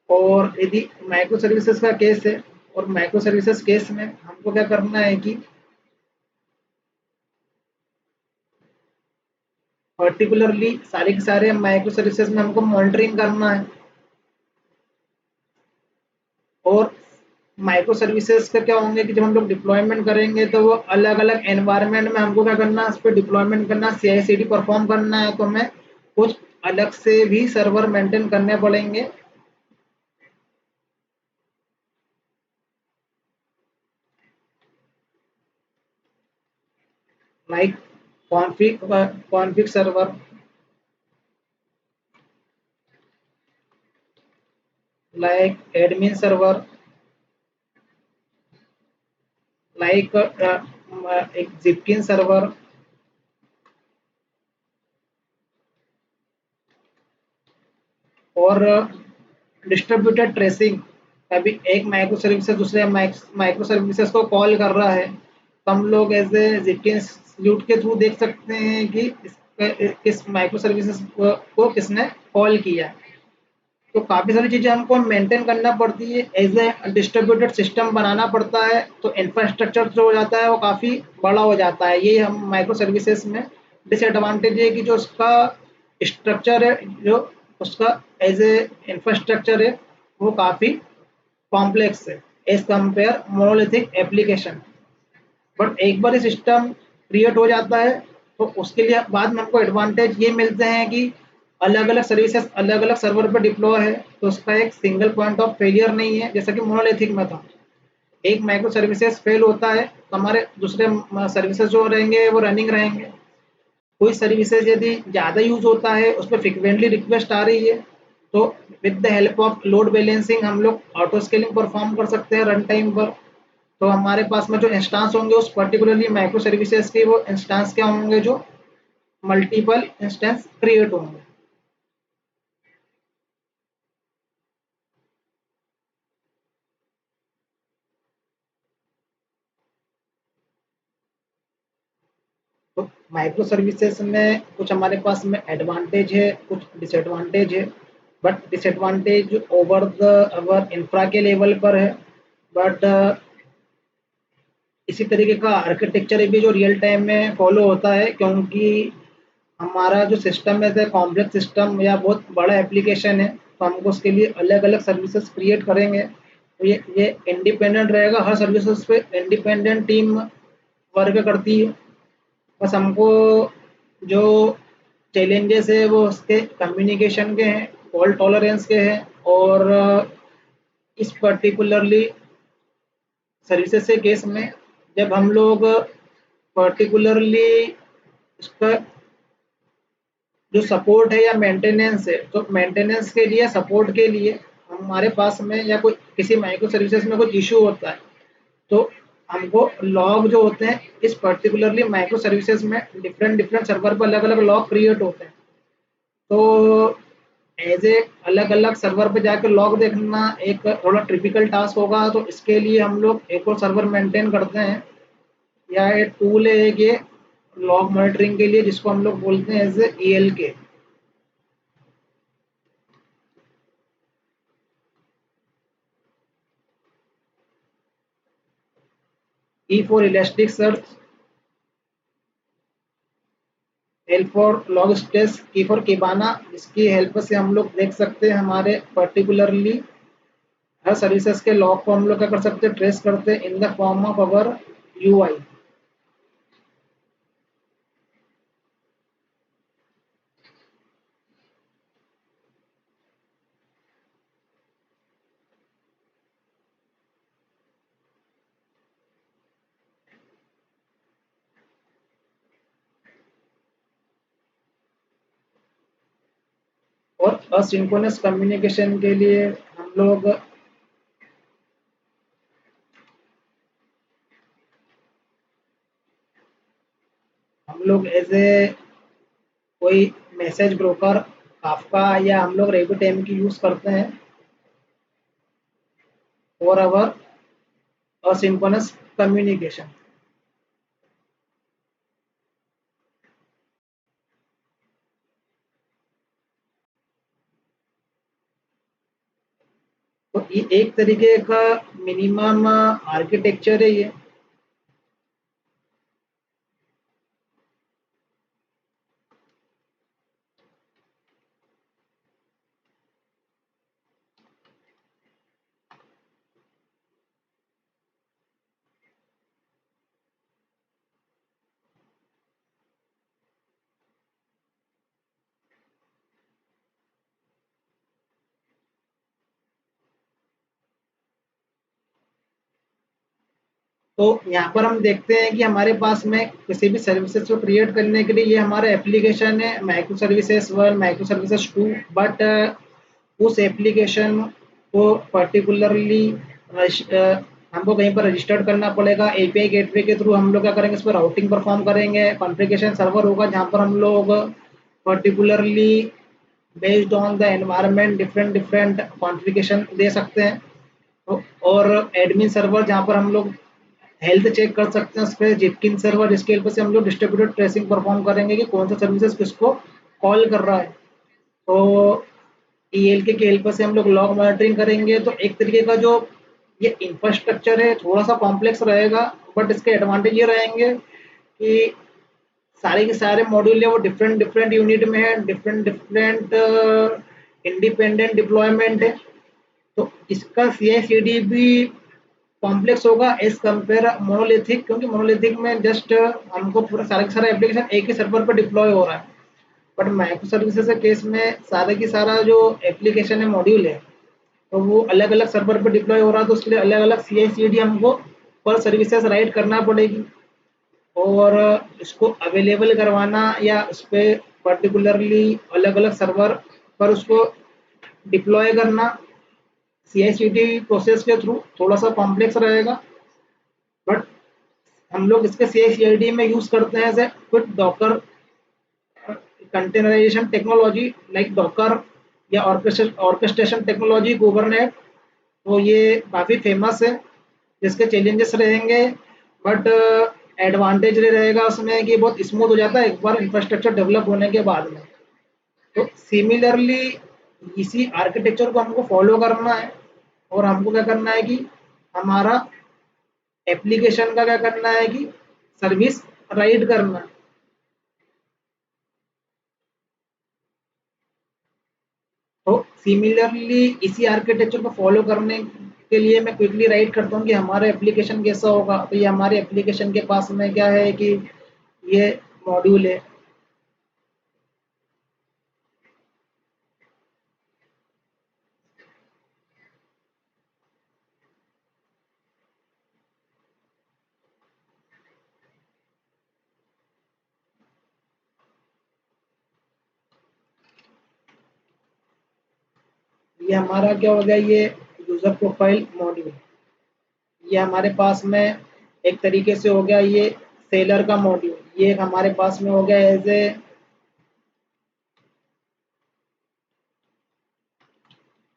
और यदि माइक्रो सर्विसेज का केस है और माइक्रो सर्विसेज केस में हमको क्या करना है कि पर्टिकुलरली सारे के सारे माइक्रो सर्विसेज में हमको मॉनिटरिंग करना है। और माइक्रो सर्विसेज का क्या होंगे कि जब हम लोग डिप्लॉयमेंट करेंगे तो वो अलग अलग एनवायरनमेंट में हमको क्या करना है, उस पर डिप्लॉयमेंट करना, CI/CD परफॉर्म करना है, तो हमें कुछ अलग से भी सर्वर मेंटेन करने पड़ेंगे। Like config server, like admin server, like एक Zipkin server, और डिस्ट्रीब्यूटेड ट्रेसिंग। कभी एक माइक्रो सर्विसेज दूसरे माइक्रो सर्विसेज को कॉल कर रहा है, तो हम लोग एज ए Zipkin स्लूट के थ्रू देख सकते हैं कि किस माइक्रो सर्विसेज को किसने कॉल किया। तो काफ़ी सारी चीज़ें हमको मेंटेन करना पड़ती है, एज ए डिस्ट्रीब्यूटेड सिस्टम बनाना पड़ता है, तो इंफ्रास्ट्रक्चर जो हो जाता है वो काफ़ी बड़ा हो जाता है। ये हम माइक्रो सर्विसेज में डिसएडवांटेज है कि जो उसका स्ट्रक्चर है, जो उसका एज ए इंफ्रास्ट्रक्चर है, वो काफ़ी कॉम्प्लेक्स है as compare monolithic application. But एक बार ये सिस्टम क्रिएट हो जाता है, तो उसके लिए बाद में हमको एडवांटेज ये मिलते हैं कि अलग अलग सर्विसेज अलग अलग सर्वर पर डिप्लॉय है, तो उसका एक सिंगल पॉइंट ऑफ फेलियर नहीं है जैसा कि मोनोलिथिक में था। एक माइक्रो सर्विसेज फेल होता है तो हमारे दूसरे सर्विसेज जो रहेंगे वो रनिंग रहेंगे। कोई सर्विसेज यदि ज़्यादा यूज होता है, उस पर फ्रिक्वेंटली रिक्वेस्ट आ रही है, तो with the help of load balancing हम लोग ऑटो स्केलिंग परफॉर्म कर सकते हैं रन टाइम पर। तो हमारे पास में जो इंस्टांस होंगे उस पर्टिकुलरली माइक्रो सर्विसेज के, वो इंस्टांस क्या होंगे, जो मल्टीपल इंस्टेंस क्रिएट होंगे। तो माइक्रो सर्विसेज में कुछ हमारे पास में एडवांटेज है, कुछ डिसएडवांटेज है। But disadvantage over the our infra के लेवल पर है। बट इसी तरीके का आर्किटेक्चर भी जो रियल टाइम में फॉलो होता है, क्योंकि हमारा जो सिस्टम है कॉम्प्लेक्स सिस्टम या बहुत बड़ा एप्लीकेशन है, तो हमको उसके लिए अलग अलग सर्विसेज क्रिएट करेंगे। तो ये इंडिपेंडेंट रहेगा, हर सर्विसेज पे इंडिपेंडेंट टीम वर्क करती है। बस हमको जो चैलेंजेस है वो उसके कम्युनिकेशन के हैं, फॉल्ट टॉलरेंस के हैं, और इस पर्टिकुलरली सर्विसेज के केस में जब हम लोग पर्टिकुलरली इसका जो सपोर्ट है या मेंटेनेंस है, तो मेंटेनेंस के लिए सपोर्ट के लिए हमारे पास में या कोई किसी माइक्रो सर्विसेज में कुछ इशू होता है, तो हमको लॉग जो होते हैं इस पर्टिकुलरली माइक्रो सर्विसेज में डिफरेंट डिफरेंट सर्वर पर अलग अलग लॉग क्रिएट होते हैं। तो एज ए अलग अलग सर्वर पे जाकर लॉग देखना एक थोड़ा ट्रिपिकल टास्क होगा, तो इसके लिए हम लोग एक और सर्वर मेंटेन करते हैं, या एक टूल है एक ये लॉग मॉनिटरिंग के लिए, जिसको हम लोग बोलते हैं as a ELK। E for elastic search, L for log stash, K for Kibana, जिसकी हेल्प से हम लोग देख सकते हैं हमारे पर्टिकुलरली हर सर्विसेज के लॉग को हम लोग क्या कर सकते हैं, ट्रेस करते हैं in the form of our UI। और असिंक्रोनस कम्युनिकेशन के लिए हम लोग एज ए कोई मैसेज ब्रोकर काफका या हम लोग रेबिट की यूज करते हैं फॉर अवर असिंक्रोनस कम्युनिकेशन। तो ये एक तरीके का मिनिमम आर्किटेक्चर है ये। तो यहाँ पर हम देखते हैं कि हमारे पास में किसी भी सर्विसेज को क्रिएट करने के लिए ये हमारा एप्लीकेशन है micro services 1 micro services 2, but उस एप्लीकेशन को पर्टिकुलरली हमको कहीं पर रजिस्टर्ड करना पड़ेगा। एपीआई गेटवे के थ्रू हम लोग क्या करेंगे, इस पर राउटिंग परफॉर्म करेंगे। कॉन्फ़िगरेशन सर्वर होगा जहाँ पर हम लोग particularly based on the environment different different configuration दे सकते हैं। और एडमिन सर्वर जहाँ पर हम लोग हेल्थ चेक कर सकते हैं, उस पर जिटकिन सर्वर जिसकी हेल्प से हम लोग डिस्ट्रीब्यूटेड ट्रेसिंग परफॉर्म करेंगे कि कौन सा सर्विसेज किसको कॉल कर रहा है। तो ईएलके की हेल्प से हम लोग लॉग मॉनिटरिंग करेंगे। तो एक तरीके का जो ये इंफ्रास्ट्रक्चर है थोड़ा सा कॉम्प्लेक्स रहेगा, बट इसके एडवांटेज ये रहेंगे कि सारे के सारे मॉड्यूल है वो डिफरेंट डिफरेंट यूनिट में है, डिफरेंट डिफरेंट इंडिपेंडेंट डिप्लॉयमेंट है। तो इसका सीआई/सीडी भी कॉम्प्लेक्स होगा एज कंपेयर मोनोलिथिक, क्योंकि मोनोलिथिक में जस्ट हमको पूरा सारा का सारा एप्लीकेशन एक ही सर्वर पर डिप्लॉय हो रहा है। बट माइक्रो सर्विसेज के केस में सारा की सारा जो एप्लीकेशन है मॉड्यूल है तो वो अलग अलग सर्वर पर डिप्लॉय हो रहा है, तो उसके लिए अलग अलग सीआई/सीडी हमको पर सर्विसेज राइट करना पड़ेगी। और इसको अवेलेबल करवाना या उस पर पर्टिकुलरली अलग अलग सर्वर पर उसको डिप्लॉय करना सीआई/सीडी प्रोसेस के थ्रू थोड़ा सा कॉम्प्लेक्स रहेगा। बट हम लोग इसके सीआई/सीडी में यूज करते हैं as quick docker containerization technology like docker या ऑर्केस्ट्रेशन टेक्नोलॉजी कुबरनेट। तो ये काफ़ी फेमस है, जिसके चैलेंजेस रहेंगे, बट एडवांटेज ये रहेगा उसमें कि बहुत स्मूथ हो जाता है एक बार इंफ्रास्ट्रक्चर डेवलप होने के बाद में। तो सिमिलरली इसी आर्किटेक्चर को हमको फॉलो करना है, और हमको क्या करना है कि हमारा एप्लीकेशन का क्या करना है कि सर्विस राइट करना है। तो सिमिलरली इसी आर्किटेक्चर को फॉलो करने के लिए मैं क्विकली राइट करता हूँ कि हमारा एप्लीकेशन कैसा होगा। तो ये हमारे एप्लीकेशन के पास में क्या है कि ये मॉड्यूल है। ये हमारा क्या हो गया, ये यूजर प्रोफाइल मॉड्यूल। ये हमारे पास में एक तरीके से हो गया ये सेलर का मॉड्यूल। ये हमारे पास में हो गया एज ए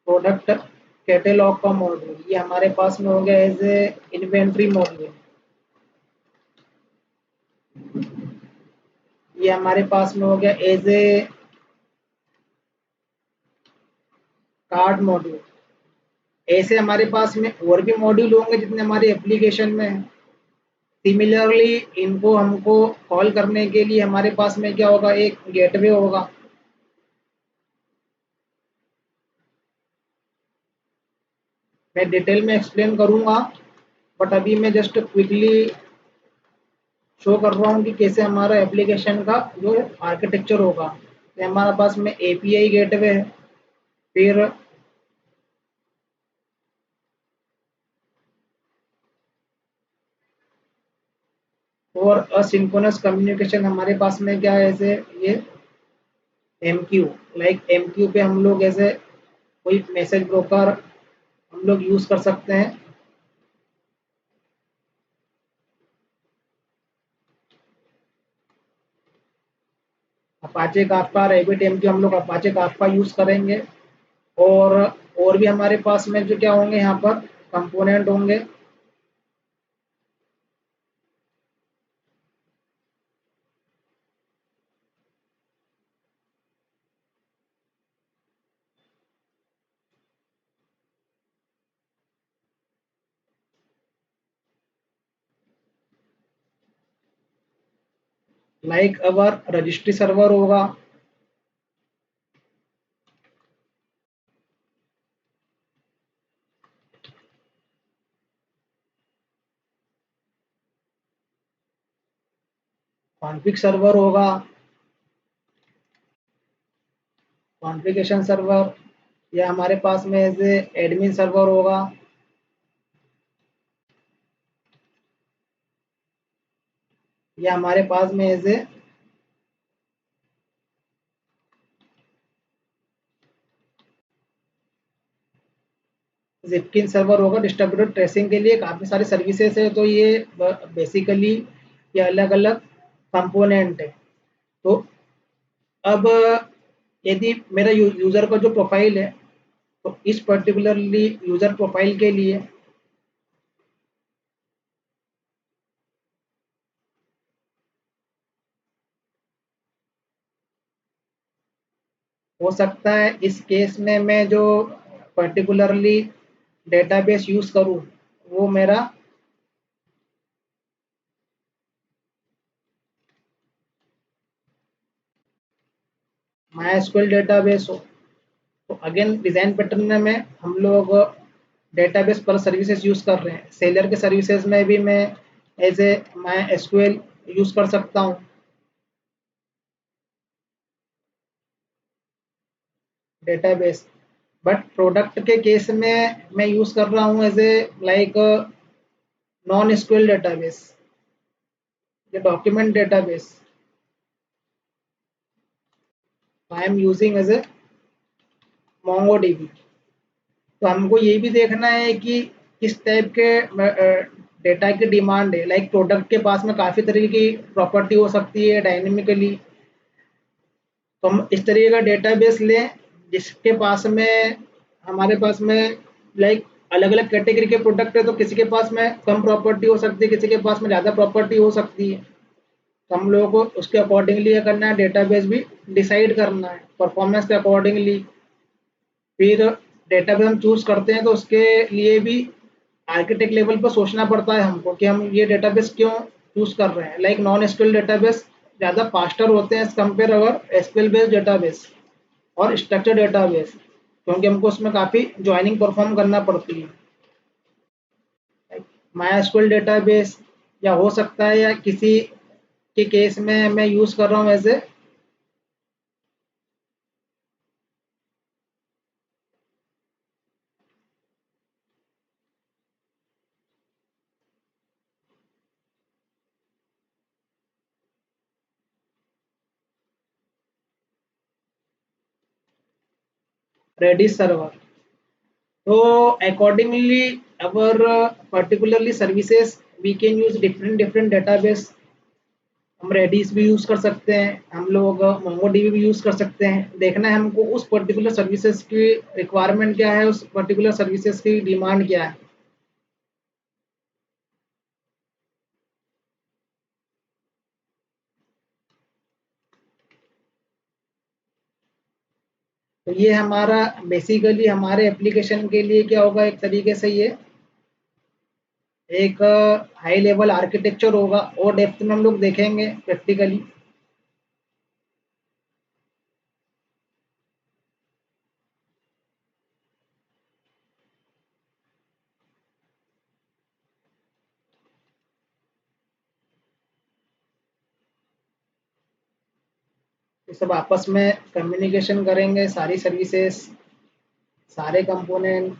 प्रोडक्ट कैटेलॉग का मॉड्यूल। ये हमारे पास में हो गया एज ए इन्वेंट्री मॉड्यूल। ये हमारे पास में हो गया एज ए कार्ड मॉड्यूल। ऐसे हमारे पास में और भी मॉड्यूल होंगे जितने हमारे एप्लीकेशन में हैं। सिमिलरली इनको हमको कॉल करने के लिए हमारे पास में क्या होगा, एक गेटवे होगा। मैं डिटेल में एक्सप्लेन करूंगा, बट अभी मैं जस्ट क्विकली शो कर रहा हूँ कि कैसे हमारा एप्लीकेशन का जो आर्किटेक्चर होगा। तो हमारे पास में एपीआई गेटवे है, फिर और असिंक्रोनस कम्युनिकेशन हमारे पास में क्या है, ऐसे ये एमक्यू। लाइक एमक्यू पे हम लोग ऐसे कोई मैसेज ब्रोकर हम लोग यूज़ कर सकते हैं। अपाचे काफका, रैबिट एमक्यू हम लोग अपाचे काफका यूज़ करेंगे। और और भी हमारे पास में जो क्या होंगे यहाँ पर कंपोनेंट होंगे। लाइक अवर रजिस्ट्री सर्वर होगा, कॉन्फ़िग सर्वर होगा, कॉन्फ़िगरेशन सर्वर, या हमारे पास में एज ए एडमिन सर्वर होगा। ये हमारे पास में एज ए जिपकिन सर्वर होगा डिस्ट्रीब्यूटेड ट्रेसिंग के लिए। काफ़ी सारी सर्विसेज है, तो ये बेसिकली ये अलग अलग कंपोनेंट है। तो अब यदि मेरा यूज़र का जो प्रोफाइल है, तो इस पर्टिकुलरली यूज़र प्रोफाइल के लिए हो सकता है इस केस में मैं जो पर्टिकुलरली डेटाबेस यूज़ करूँ वो मेरा माईएसक्यूएल डेटाबेस हो। तो अगेन डिज़ाइन पैटर्न में हम लोग डेटाबेस पर सर्विसेज यूज़ कर रहे हैं। सेलर के सर्विसेज में भी मैं एज ए माईएसक्यूएल यूज़ कर सकता हूँ डेटाबेस। बट प्रोडक्ट के केस में मैं यूज़ कर रहा हूँ as a like non SQL database या document database. I am using as a MongoDB. तो हमको ये भी देखना है कि किस टाइप के डेटा की डिमांड है। लाइक प्रोडक्ट के पास में काफ़ी तरीके की प्रॉपर्टी हो सकती है डायनेमिकली। तो हम इस तरीके का डेटाबेस लें जिसके पास में हमारे पास में लाइक अलग अलग कैटेगरी के प्रोडक्ट है, तो किसी के पास में कम प्रॉपर्टी हो सकती है, किसी के पास में ज़्यादा प्रॉपर्टी हो सकती है। तो हम लोगों को उसके अकॉर्डिंगली ये करना है, डेटाबेस भी डिसाइड करना है परफॉर्मेंस के अकॉर्डिंगली। फिर डेटाबेस हम चूज़ करते हैं तो उसके लिए भी आर्किटेक्ट लेवल पर सोचना पड़ता है हमको कि हम ये डेटाबेस क्यों चूज़ कर रहे हैं। लाइक नॉन एसक्यूएल डेटाबेस ज़्यादा फास्टर होते हैं एज़ कम्पेयर अवर एसक्यूएल बेस्ड डेटाबेस और स्ट्रक्चर डेटाबेस, क्योंकि हमको उसमें काफ़ी जॉइनिंग परफॉर्म करना पड़ती है। माईएसक्यूएल डेटाबेस या हो सकता है या किसी के केस में मैं यूज़ कर रहा हूँ एज ए रेडिस सर्वर। तो accordingly our particularly services we can use different different database। हम रेडिस भी यूज़ कर सकते हैं, हम लोग मोंगोडीबी भी यूज़ कर सकते हैं। देखना है हमको उस पर्टिकुलर सर्विसेज की रिक्वायरमेंट क्या है, उस पर्टिकुलर सर्विसेज की डिमांड क्या है। तो ये हमारा बेसिकली हमारे एप्लीकेशन के लिए क्या होगा, एक तरीके से ये एक हाई लेवल आर्किटेक्चर होगा और डेप्थ में हम लोग देखेंगे प्रैक्टिकली। ये सब आपस में कम्युनिकेशन करेंगे, सारी सर्विसेज, सारे कंपोनेंट।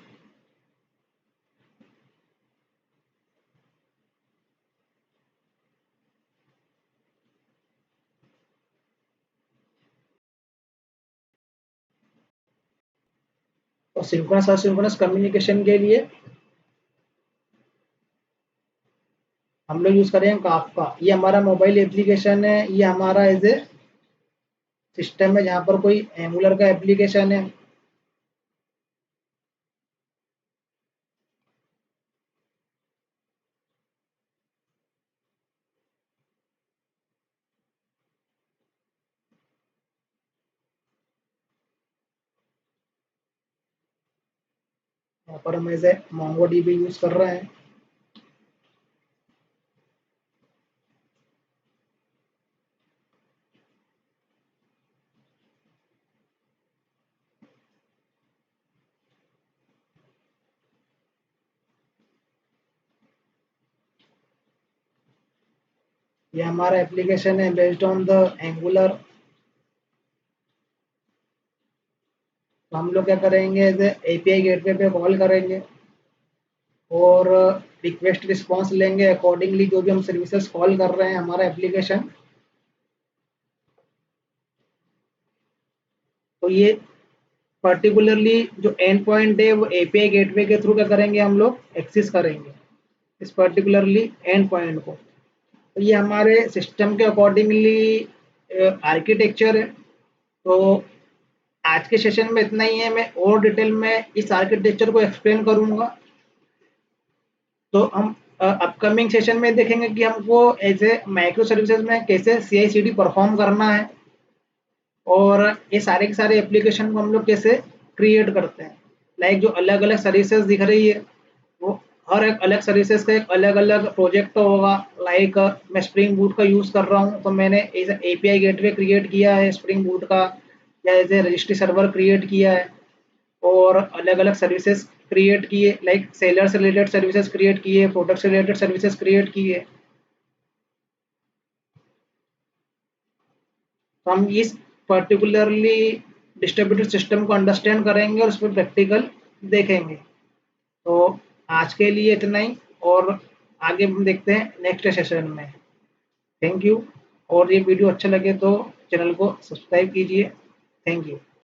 और सिंक्रोनस असिंक्रोनस कम्युनिकेशन के लिए हम लोग यूज़ करेंगे काफका। ये हमारा मोबाइल एप्लीकेशन है, ये हमारा एज ए सिस्टम है जहाँ पर कोई एंगुलर का एप्लीकेशन है। यहाँ पर हम एज ए मोंगोडीबी यूज़ कर रहे हैं। ये हमारा एप्लीकेशन है बेस्ड ऑन द एंगुलर। तो हम लोग क्या करेंगे, एज ए एपीआई गेटवे पे कॉल करेंगे। और रिक्वेस्ट रिस्पॉन्स लेंगे अकॉर्डिंगली जो भी हम सर्विसेज कॉल कर रहे हैं हमारा एप्लीकेशन। तो ये पर्टिकुलरली जो एंड पॉइंट है वो एपीआई गेटवे के थ्रू क्या करेंगे, हम लोग एक्सेस करेंगे इस पर्टिकुलरली एंड पॉइंट को। तो ये हमारे सिस्टम के अकॉर्डिंगली आर्किटेक्चर है। तो आज के सेशन में इतना ही है, मैं और डिटेल में इस आर्किटेक्चर को एक्सप्लेन करूंगा। तो हम अपकमिंग सेशन में देखेंगे कि हमको एज ए माइक्रो सर्विसेज में कैसे CI/CD परफॉर्म करना है और ये सारे के सारे एप्लीकेशन को हम लोग कैसे क्रिएट करते हैं। लाइक जो अलग अलग सर्विसेज दिख रही है वो हर एक अलग सर्विसेज का एक अलग अलग प्रोजेक्ट होगा। लाइक मैं स्प्रिंग बूट का यूज़ कर रहा हूँ तो मैंने एज API गेटवे क्रिएट किया है स्प्रिंग बूट का, या as a registry server create किया है और अलग अलग सर्विसेज क्रिएट किए, लाइक सेलर से रिलेटेड सर्विसेज क्रिएट किए, प्रोडक्ट से रिलेटेड सर्विसेज क्रिएट किए। तो हम इस पर्टिकुलरली डिस्ट्रीब्यूटेड सिस्टम को अंडरस्टैंड करेंगे और उस पर प्रैक्टिकल देखेंगे। तो आज के लिए इतना ही और आगे हम देखते हैं नेक्स्ट सेशन में। Thank you. और ये वीडियो अच्छा लगे तो चैनल को सब्सक्राइब कीजिए। Thank you.